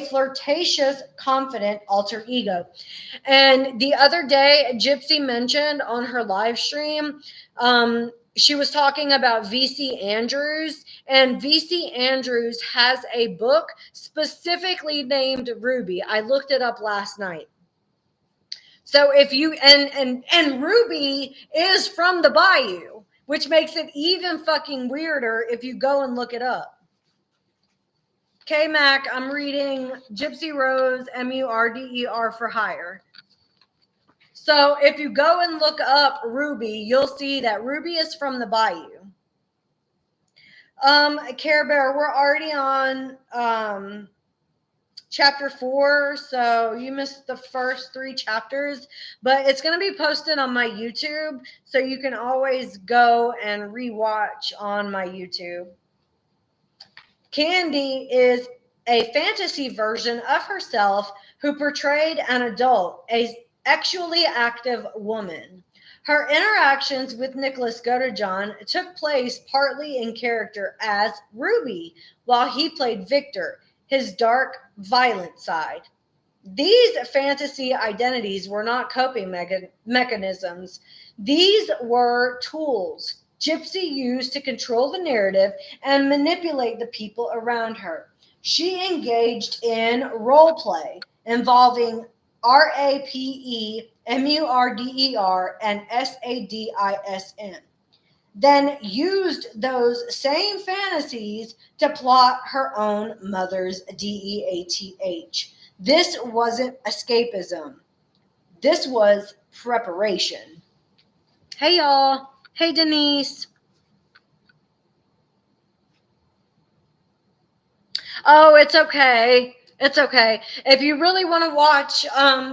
flirtatious, confident alter ego. And the other day, Gypsy mentioned on her live stream, she was talking about VC Andrews, and VC Andrews has a book specifically named Ruby. I looked it up last night. So if you and Ruby is from the Bayou, which makes it even fucking weirder if you go and look it up. K Mac, I'm reading Gypsy Rose MURDER for hire. So if you go and look up Ruby, you'll see that Ruby is from the Bayou. Care Bear, we're already on chapter 4, so you missed the first 3 chapters, but it's going to be posted on my YouTube, so you can always go and rewatch on my YouTube. Candy is a fantasy version of herself who portrayed an adult, a sexually active woman. Her interactions with Nicholas Godejohn took place partly in character as Ruby, while he played Victor, his dark, violent side. These fantasy identities were not coping mechanisms. These were tools Gypsy used to control the narrative and manipulate the people around her. She engaged in role play involving RAPE, MURDER, and SADISM. Then used those same fantasies to plot her own mother's DEATH. This wasn't escapism. This was preparation. Hey, y'all. Hey, Denise. Oh, it's okay. It's okay. If you really want to watch,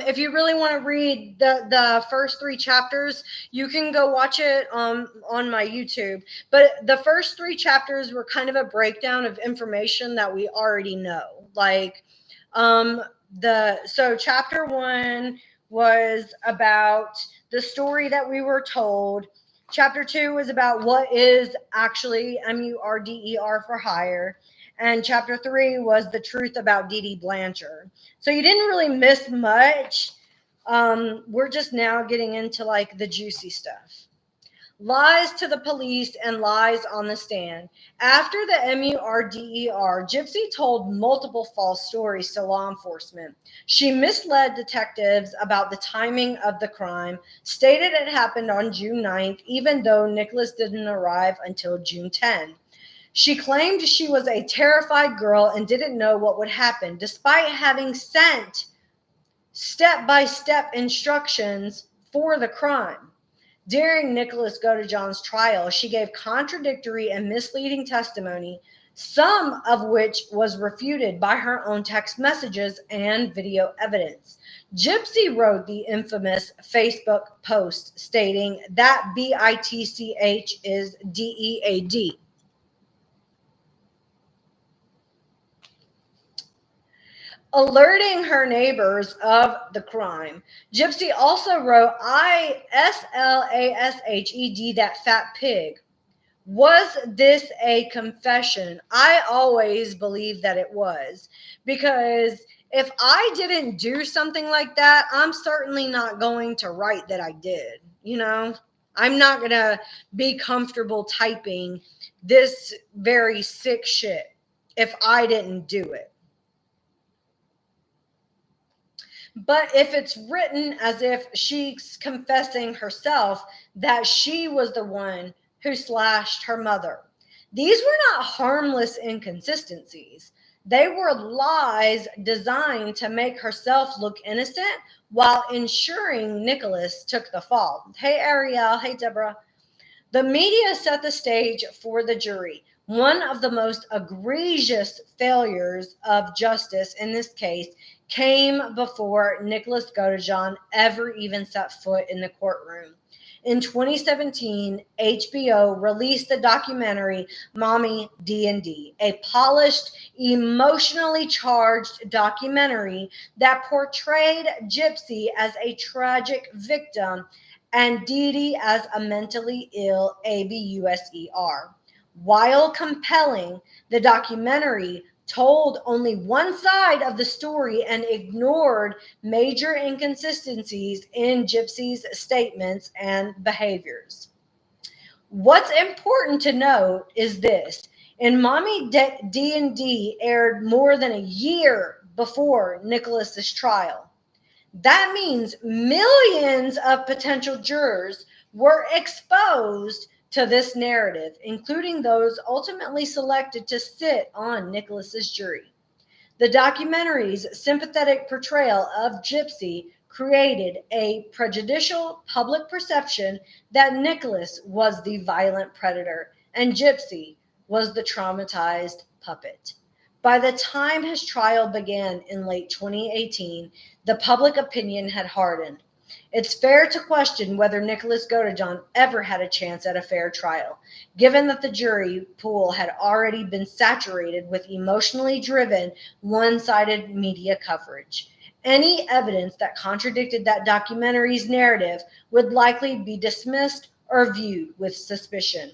if you really want to read the first 3 chapters, you can go watch it on my YouTube. But the first 3 chapters were kind of a breakdown of information that we already know. Like, so chapter 1 was about the story that we were told. Chapter 2 was about what is actually MURDER for hire. And chapter 3 was the truth about Dee Dee Blanchard. So you didn't really miss much. We're just now getting into like the juicy stuff. lies to the police, and lies on the stand. After the MURDER, Gypsy told multiple false stories to law enforcement. She misled detectives about the timing of the crime, stated it happened on June 9th, even though Nicholas didn't arrive until June 10th. She claimed she was a terrified girl and didn't know what would happen, despite having sent step-by-step instructions for the crime. During Nicholas Godejohn's trial, she gave contradictory and misleading testimony, some of which was refuted by her own text messages and video evidence. Gypsy wrote the infamous Facebook post stating that BITCH is DEAD. Alerting her neighbors of the crime. Gypsy also wrote ISLASHED, that fat pig. Was this a confession? I always believed that it was, because if I didn't do something like that, I'm certainly not going to write that I did. I'm not going to be comfortable typing this very sick shit if I didn't do it. But if it's written as if she's confessing herself that she was the one who slashed her mother, these were not harmless inconsistencies. They were lies designed to make herself look innocent while ensuring Nicholas took the fall. Hey, Ariel. Hey, Deborah. The media set the stage for the jury. One of the most egregious failures of justice in this case came before Nicholas Godejohn ever even set foot in the courtroom. In 2017, HBO released the documentary Mommy D&D, a polished, emotionally charged documentary that portrayed Gypsy as a tragic victim and Dee Dee as a mentally ill ABUSER. While compelling, the documentary told only one side of the story and ignored major inconsistencies in Gypsy's statements and behaviors. What's important to note is this. In Mommy D&D aired more than a year before Nicholas's trial. That means millions of potential jurors were exposed to this narrative, including those ultimately selected to sit on Nicholas's jury. The documentary's sympathetic portrayal of Gypsy created a prejudicial public perception that Nicholas was the violent predator and Gypsy was the traumatized puppet. By the time his trial began in late 2018, the public opinion had hardened. It's fair to question whether Nicholas Godejohn ever had a chance at a fair trial, given that the jury pool had already been saturated with emotionally driven, one-sided media coverage. Any evidence that contradicted that documentary's narrative would likely be dismissed or viewed with suspicion.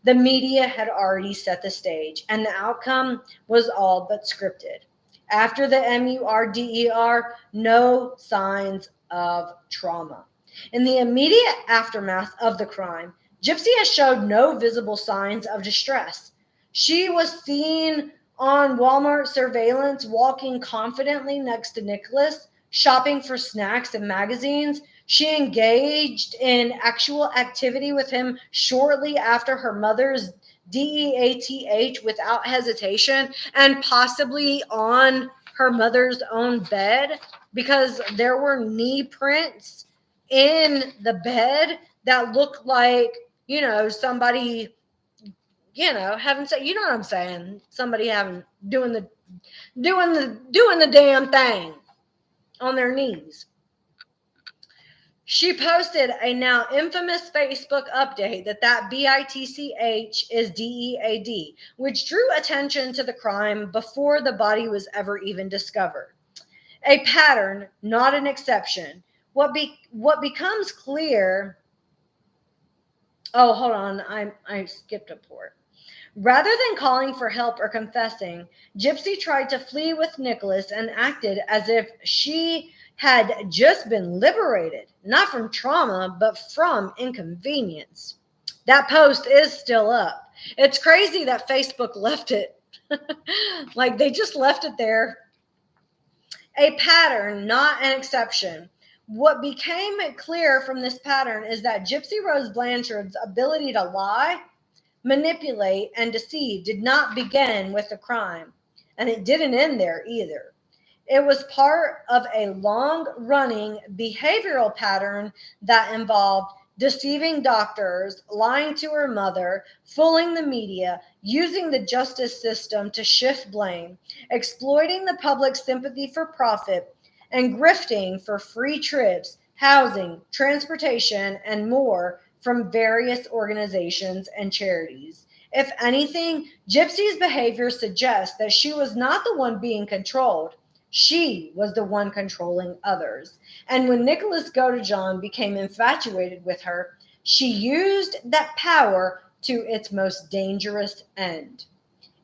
The media had already set the stage, and the outcome was all but scripted. After the MURDER, no signs of trauma. In the immediate aftermath of the crime, Gypsy has showed no visible signs of distress. She was seen on Walmart surveillance walking confidently next to Nicholas, shopping for snacks and magazines. She engaged in actual activity with him shortly after her mother's DEATH without hesitation, and possibly on her mother's own bed, because there were knee prints in the bed that looked like, somebody, having, you know what I'm saying? Somebody doing the damn thing on their knees. She posted a now infamous Facebook update that BITCH is DEAD, which drew attention to the crime before the body was ever even discovered. A pattern, not an exception. What becomes clear... Oh, hold on. I skipped a part. Rather than calling for help or confessing, Gypsy tried to flee with Nicholas and acted as if she had just been liberated, not from trauma, but from inconvenience. That post is still up. It's crazy that Facebook left it. Like they just left it there. A pattern, not an exception. What became clear from this pattern is that Gypsy Rose Blanchard's ability to lie, manipulate, and deceive did not begin with the crime, and it didn't end there either. It was part of a long running behavioral pattern that involved deceiving doctors, lying to her mother, fooling the media, using the justice system to shift blame, exploiting the public's sympathy for profit, and grifting for free trips, housing, transportation, and more from various organizations and charities. If anything, Gypsy's behavior suggests that she was not the one being controlled. She was the one controlling others. And when Nicholas Godejohn became infatuated with her, she used that power to its most dangerous end.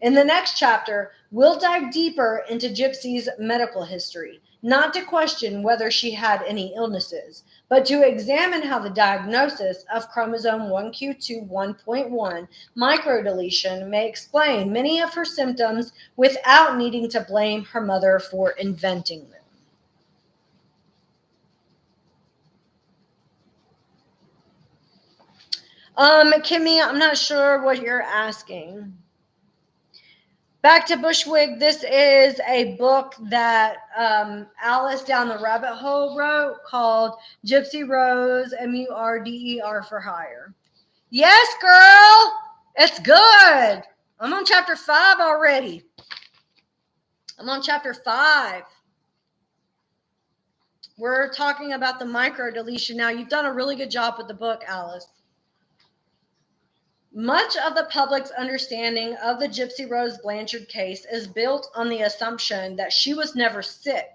In the next chapter, we'll dive deeper into Gypsy's medical history, not to question whether she had any illnesses, but to examine how the diagnosis of chromosome 1q21.1 microdeletion may explain many of her symptoms without needing to blame her mother for inventing them. Kimmy, I'm not sure what you're asking. Back to Bushwick. This is a book that Alice Down the Rabbit Hole wrote called Gypsy Rose, Murder for Hire. Yes, girl. It's good. I'm on chapter 5 already. I'm on chapter 5. We're talking about the micro deletion now. You've done a really good job with the book, Alice. Much of the public's understanding of the Gypsy Rose Blanchard case is built on the assumption that she was never sick,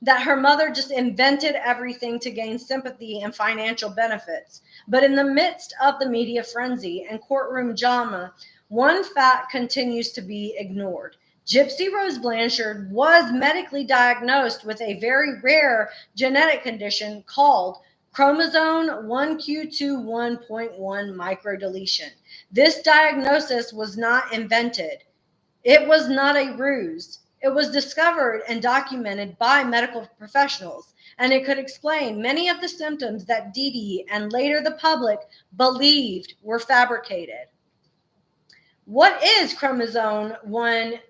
that her mother just invented everything to gain sympathy and financial benefits. But in the midst of the media frenzy and courtroom drama, one fact continues to be ignored. Gypsy Rose Blanchard was medically diagnosed with a very rare genetic condition called chromosome 1q21.1 microdeletion. This diagnosis was not invented. It was not a ruse. It was discovered and documented by medical professionals, and it could explain many of the symptoms that Dee Dee and later the public believed were fabricated. What is chromosome 1q21.1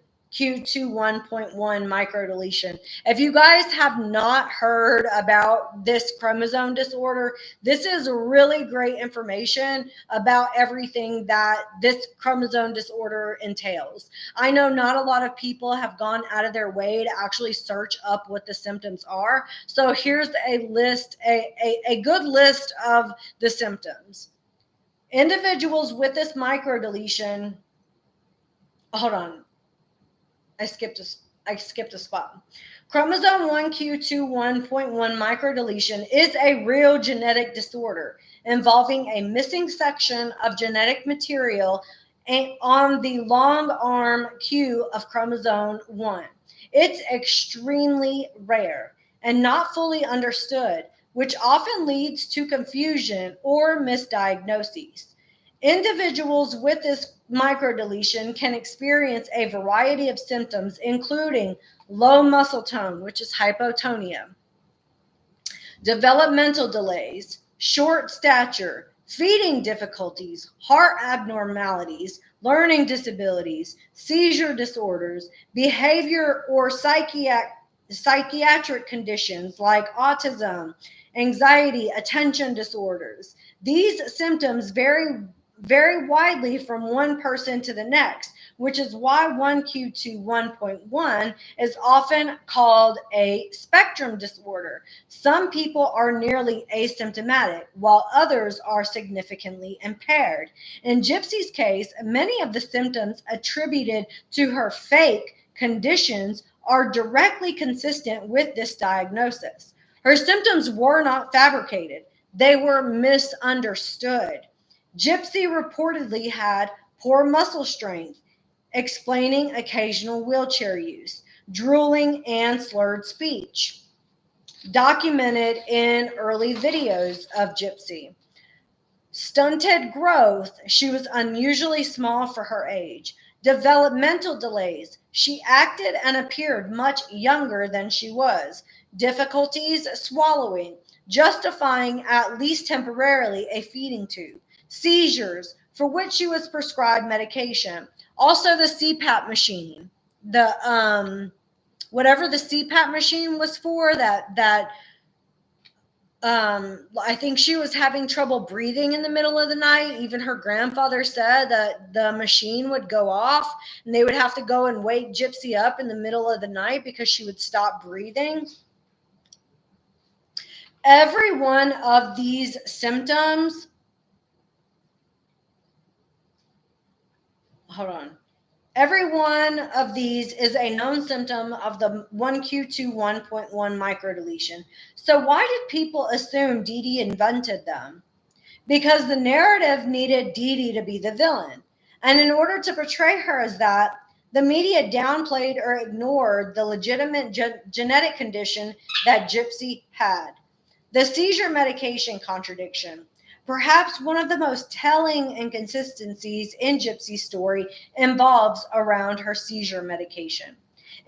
microdeletion? If you guys have not heard about this chromosome disorder, this is really great information about everything that this chromosome disorder entails. I know not a lot of people have gone out of their way to actually search up what the symptoms are. So here's a list, a good list of the symptoms. Individuals with this microdeletion, hold on. I skipped a spot. Chromosome 1q21.1 microdeletion is a real genetic disorder involving a missing section of genetic material on the long arm Q of chromosome 1. It's extremely rare and not fully understood, which often leads to confusion or misdiagnoses. Individuals with this microdeletion can experience a variety of symptoms, including low muscle tone, which is hypotonia, developmental delays, short stature, feeding difficulties, heart abnormalities, learning disabilities, seizure disorders, behavior or psychiatric conditions like autism, anxiety, attention disorders. These symptoms vary widely from one person to the next, which is why 1q21.1 is often called a spectrum disorder. Some people are nearly asymptomatic, while others are significantly impaired. In Gypsy's case, many of the symptoms attributed to her fake conditions are directly consistent with this diagnosis. Her symptoms were not fabricated. They were misunderstood. Gypsy reportedly had poor muscle strength, explaining occasional wheelchair use, drooling, and slurred speech, documented in early videos of Gypsy. Stunted growth. She was unusually small for her age. Developmental delays. She acted and appeared much younger than she was. Difficulties swallowing, justifying at least temporarily a feeding tube. Seizures, for which she was prescribed medication. Also the CPAP machine. The whatever the CPAP machine was for, that I think she was having trouble breathing in the middle of the night. Even her grandfather said that the machine would go off and they would have to go and wake Gypsy up in the middle of the night because she would stop breathing. Every one of these symptoms, hold on. Every one of these is a known symptom of the 1Q21.1 microdeletion. So why did people assume Dee Dee invented them? Because the narrative needed Dee Dee to be the villain. And in order to portray her as that, the media downplayed or ignored the legitimate genetic condition that Gypsy had. The seizure medication contradiction. Perhaps one of the most telling inconsistencies in Gypsy's story involves around her seizure medication.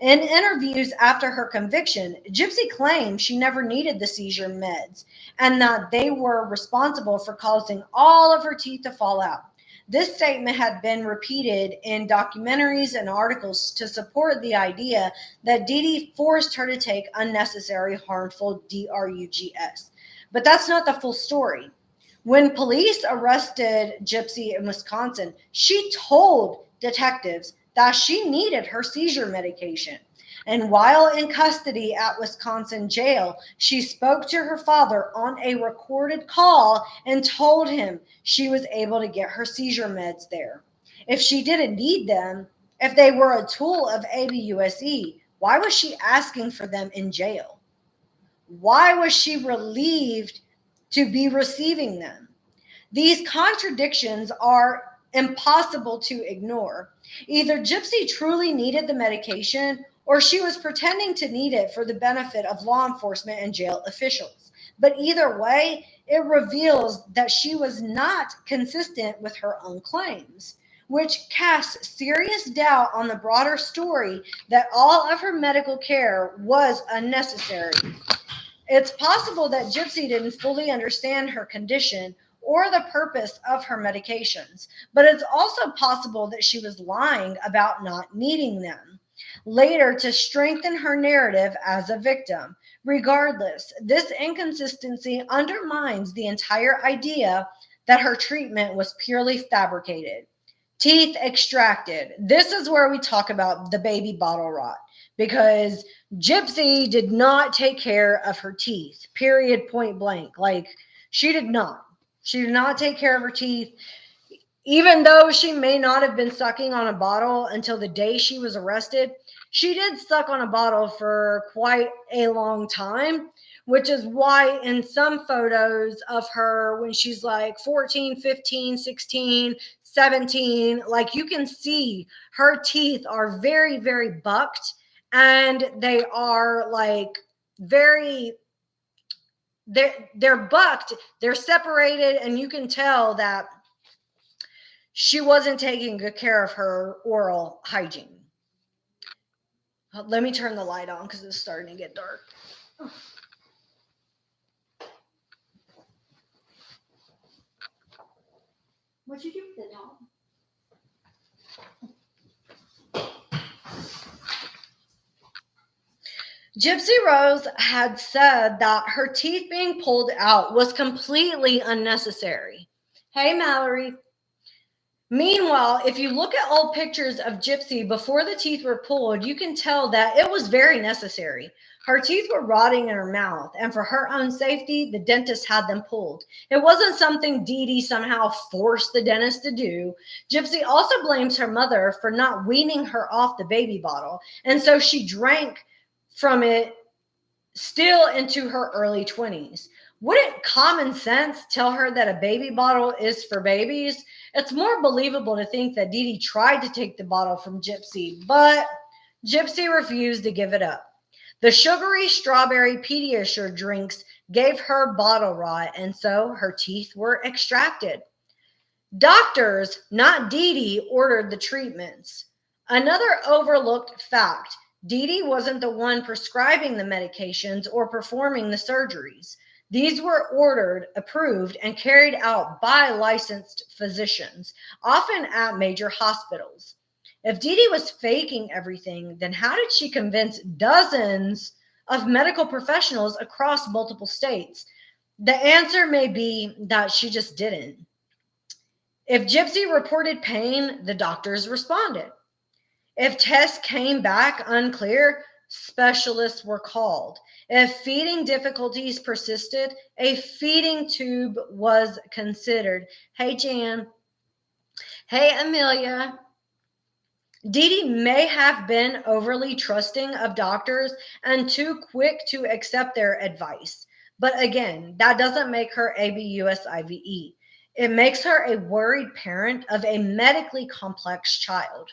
In interviews after her conviction, Gypsy claimed she never needed the seizure meds and that they were responsible for causing all of her teeth to fall out. This statement had been repeated in documentaries and articles to support the idea that Dee Dee forced her to take unnecessary harmful drugs. But that's not the full story. When police arrested Gypsy in Wisconsin, she told detectives that she needed her seizure medication. And while in custody at Wisconsin jail, she spoke to her father on a recorded call and told him she was able to get her seizure meds there. If she didn't need them, if they were a tool of ABUSE, why was she asking for them in jail? Why was she relieved to be receiving them? These contradictions are impossible to ignore. Either Gypsy truly needed the medication or she was pretending to need it for the benefit of law enforcement and jail officials. But either way, it reveals that she was not consistent with her own claims, which casts serious doubt on the broader story that all of her medical care was unnecessary. It's possible that Gypsy didn't fully understand her condition or the purpose of her medications, but it's also possible that she was lying about not needing them later to strengthen her narrative as a victim. Regardless, this inconsistency undermines the entire idea that her treatment was purely fabricated. Teeth extracted. This is where we talk about the baby bottle rot because Gypsy did not take care of her teeth, period, point blank. Like, she did not. She did not take care of her teeth. Even though she may not have been sucking on a bottle until the day she was arrested, she did suck on a bottle for quite a long time, which is why in some photos of her when she's like 14, 15, 16, 17, like you can see her teeth are very, very bucked and they are like very they're bucked, they're separated, and you can tell that she wasn't taking good care of her oral hygiene. Let me turn the light on because it's starting to get dark. What'd you do with it, Tom? Gypsy Rose had said that her teeth being pulled out was completely unnecessary. Hey, Mallory. Meanwhile, if you look at old pictures of Gypsy before the teeth were pulled, you can tell that it was very necessary. Her teeth were rotting in her mouth, and for her own safety, the dentist had them pulled. It wasn't something Dee Dee somehow forced the dentist to do. Gypsy also blames her mother for not weaning her off the baby bottle, and so she drank from it still into her early 20s. Wouldn't common sense tell her that a baby bottle is for babies? It's more believable to think that Dee Dee tried to take the bottle from Gypsy, but Gypsy refused to give it up. The sugary strawberry Pediasure drinks gave her bottle rot, and so her teeth were extracted. Doctors, not Dee Dee, ordered the treatments. Another overlooked fact: Dee Dee wasn't the one prescribing the medications or performing the surgeries. These were ordered, approved, and carried out by licensed physicians, often at major hospitals. If Dee Dee was faking everything, then how did she convince dozens of medical professionals across multiple states? The answer may be that she just didn't. If Gypsy reported pain, the doctors responded. If tests came back unclear, specialists were called. If feeding difficulties persisted, a feeding tube was considered. Hey, Jan. Hey, Amelia. Dee Dee may have been overly trusting of doctors and too quick to accept their advice. But again, that doesn't make her ABUSIVE. It makes her a worried parent of a medically complex child.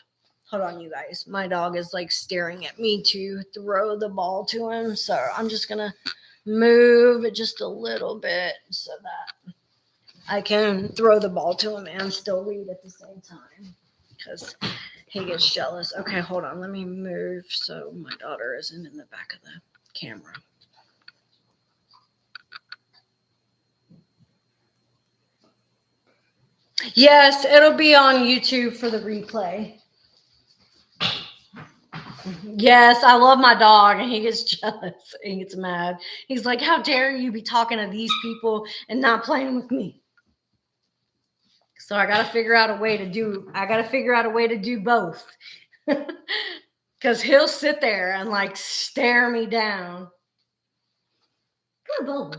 Hold on, you guys. My dog is like staring at me to throw the ball to him. So I'm just going to move it just a little bit so that I can throw the ball to him and still read at the same time, because he gets jealous. Okay, hold on. Let me move so my daughter isn't in the back of the camera. Yes, it'll be on YouTube for the replay. Yes, I love my dog, and he gets jealous. He gets mad. He's like, how dare you be talking to these people and not playing with me? So I got to figure out a way to do both. Because he'll sit there and like stare me down. Good boy.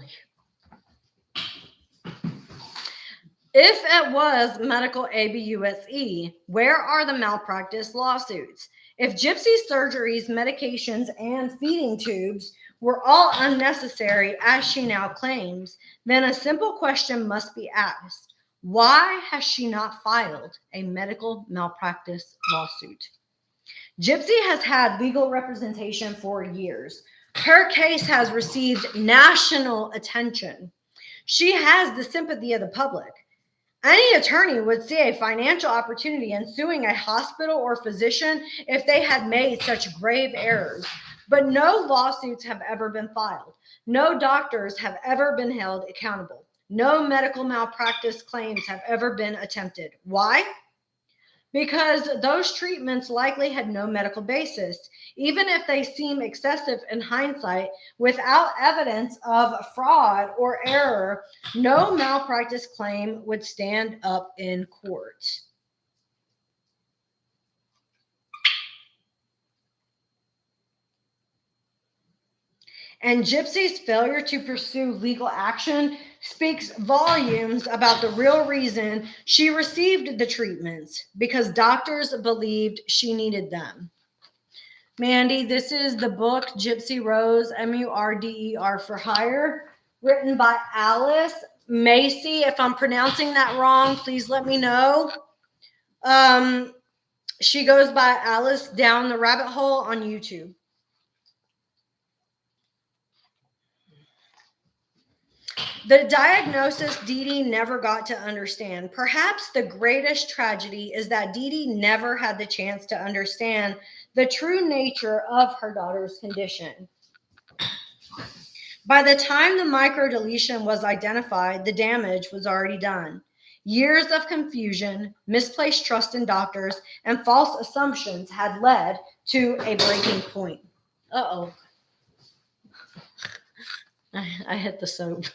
If it was medical ABUSE, where are the malpractice lawsuits? If Gypsy's surgeries, medications, and feeding tubes were all unnecessary, as she now claims, then a simple question must be asked. Why has she not filed a medical malpractice lawsuit? Gypsy has had legal representation for years. Her case has received national attention. She has the sympathy of the public. Any attorney would see a financial opportunity in suing a hospital or physician if they had made such grave errors. But no lawsuits have ever been filed. No doctors have ever been held accountable. No medical malpractice claims have ever been attempted. Why? Because those treatments likely had no medical basis, even if they seem excessive in hindsight. Without evidence of fraud or error, no malpractice claim would stand up in court. And Gypsy's failure to pursue legal action speaks volumes about the real reason she received the treatments, because doctors believed she needed them. Mandy, this is the book Gypsy Rose, Murder for Hire, written by Alice Masci. If I'm pronouncing that wrong, please let me know. She goes by Alice Down the Rabbit Hole on YouTube. The diagnosis Dee Dee never got to understand. Perhaps the greatest tragedy is that Dee Dee never had the chance to understand the true nature of her daughter's condition. By the time the microdeletion was identified, the damage was already done. Years of confusion, misplaced trust in doctors, and false assumptions had led to a breaking point. Uh-oh. I hit the soap.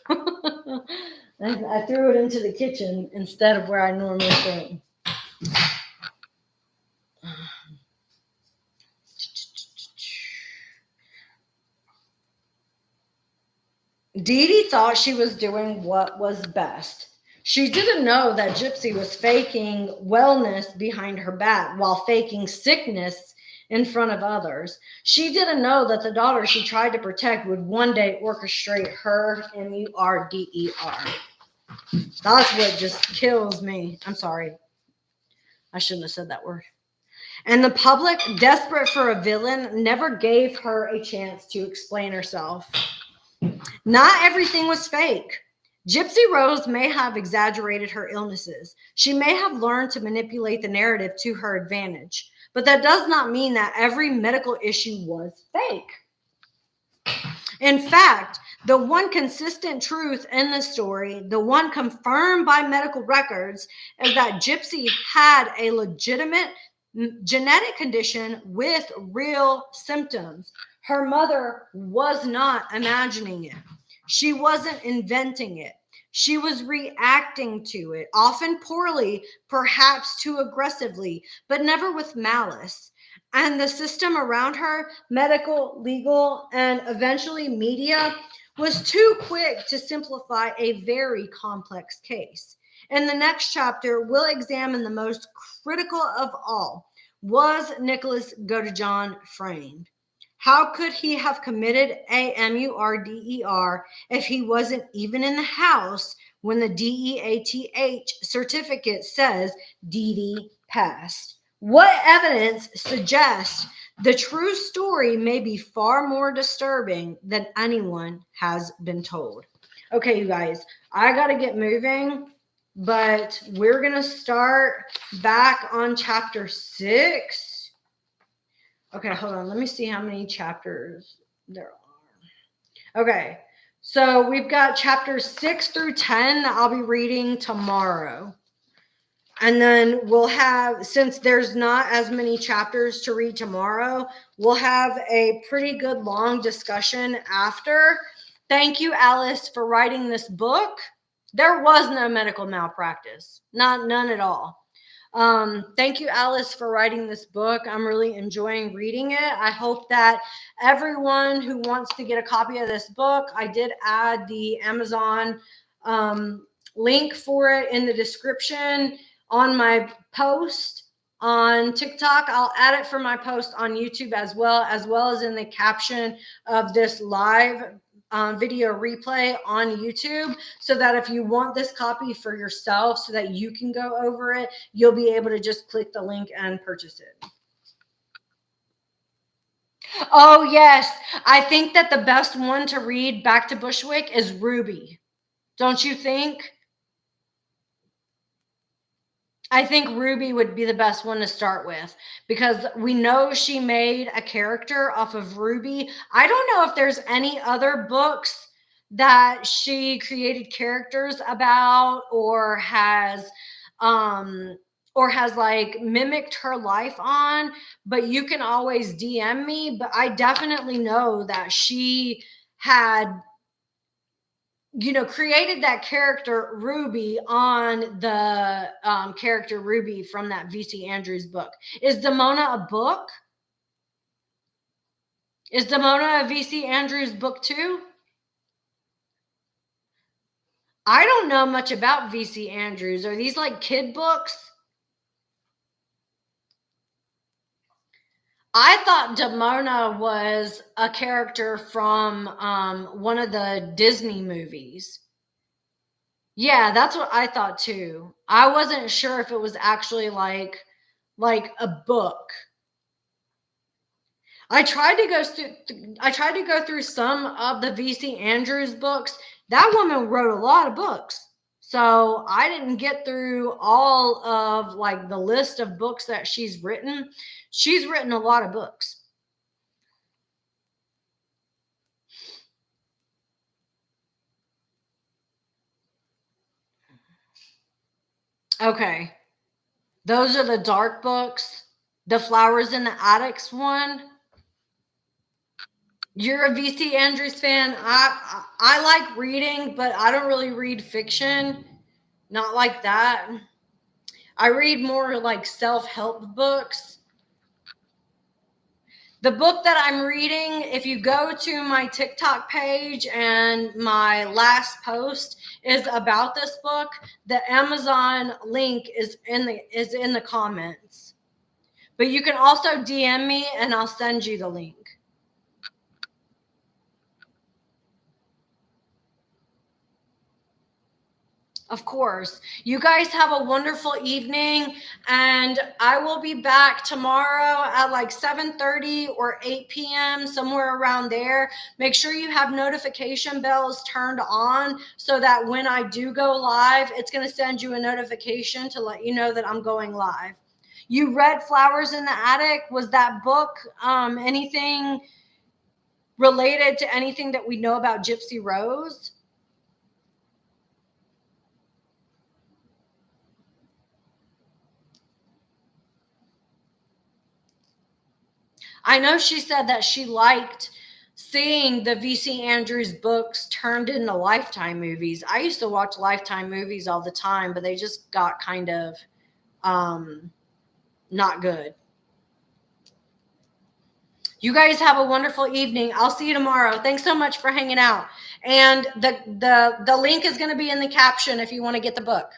I threw it into the kitchen instead of where I normally throw. Dee Dee thought she was doing what was best. She didn't know that Gypsy was faking wellness behind her back while faking sickness in front of others. She didn't know that the daughter she tried to protect would one day orchestrate her murder. That's what just kills me. I'm sorry. I shouldn't have said that word. And the public, desperate for a villain, never gave her a chance to explain herself. Not everything was fake. Gypsy Rose may have exaggerated her illnesses. She may have learned to manipulate the narrative to her advantage. But that does not mean that every medical issue was fake. In fact, the one consistent truth in the story, the one confirmed by medical records, is that Gypsy had a legitimate genetic condition with real symptoms. Her mother was not imagining it. She wasn't inventing it. She was reacting to it, often poorly, perhaps too aggressively, but never with malice. And the system around her, medical, legal, and eventually media, was too quick to simplify a very complex case. In the next chapter, we'll examine the most critical of all. Was Nicholas Godejohn framed? How could he have committed a murder if he wasn't even in the house when the DEATH certificate says Dee Dee passed? What evidence suggests the true story may be far more disturbing than anyone has been told? Okay, you guys, I got to get moving, but we're going to start back on chapter 6. Okay, hold on. Let me see how many chapters there are. Okay, so we've got chapters 6 through 10 that I'll be reading tomorrow. And then we'll have, since there's not as many chapters to read tomorrow, we'll have a pretty good long discussion after. Thank you, Alice, for writing this book. There was no medical malpractice, none at all. Thank you, Alice, for writing this book. I'm really enjoying reading it. I hope that everyone who wants to get a copy of this book, I did add the Amazon link for it in the description on my post on TikTok. I'll add it for my post on YouTube as well as in the caption of this live video replay on YouTube, so that if you want this copy for yourself so that you can go over it, you'll be able to just click the link and purchase it. Oh, yes. I think that the best one to read back to Bushwick is Ruby. Don't you think? I think Ruby would be the best one to start with, because we know she made a character off of Ruby. I don't know if there's any other books that she created characters about or has like mimicked her life on, but you can always DM me. But I definitely know that she had, created that character Ruby on the character Ruby from that V.C. Andrews book. Is Demona a book? Is Demona a V.C. Andrews book too? I don't know much about V.C. Andrews. Are these like kid books? I thought Demona was a character from one of the Disney movies. Yeah, that's what I thought too. I wasn't sure if it was actually like a book. I tried to go through some of the V.C. Andrews books. That woman wrote a lot of books. So I didn't get through all of like the list of books that she's written. She's written a lot of books. Okay. Those are the dark books. The Flowers in the Attics one. You're a V.C. Andrews fan. I like reading, but I don't really read fiction. Not like that. I read more like self-help books. The book that I'm reading, if you go to my TikTok page and my last post is about this book, the Amazon link is in the comments. But you can also DM me and I'll send you the link. Of course. You guys have a wonderful evening, and I will be back tomorrow at like 7:30 or 8 p.m., somewhere around there. Make sure you have notification bells turned on so that when I do go live, it's going to send you a notification to let you know that I'm going live. You read Flowers in the Attic. Was that book anything related to anything that we know about Gypsy Rose? I know she said that she liked seeing the VC Andrews books turned into Lifetime movies. I used to watch Lifetime movies all the time, but they just got kind of not good. You guys have a wonderful evening. I'll see you tomorrow. Thanks so much for hanging out. And the link is going to be in the caption if you want to get the book.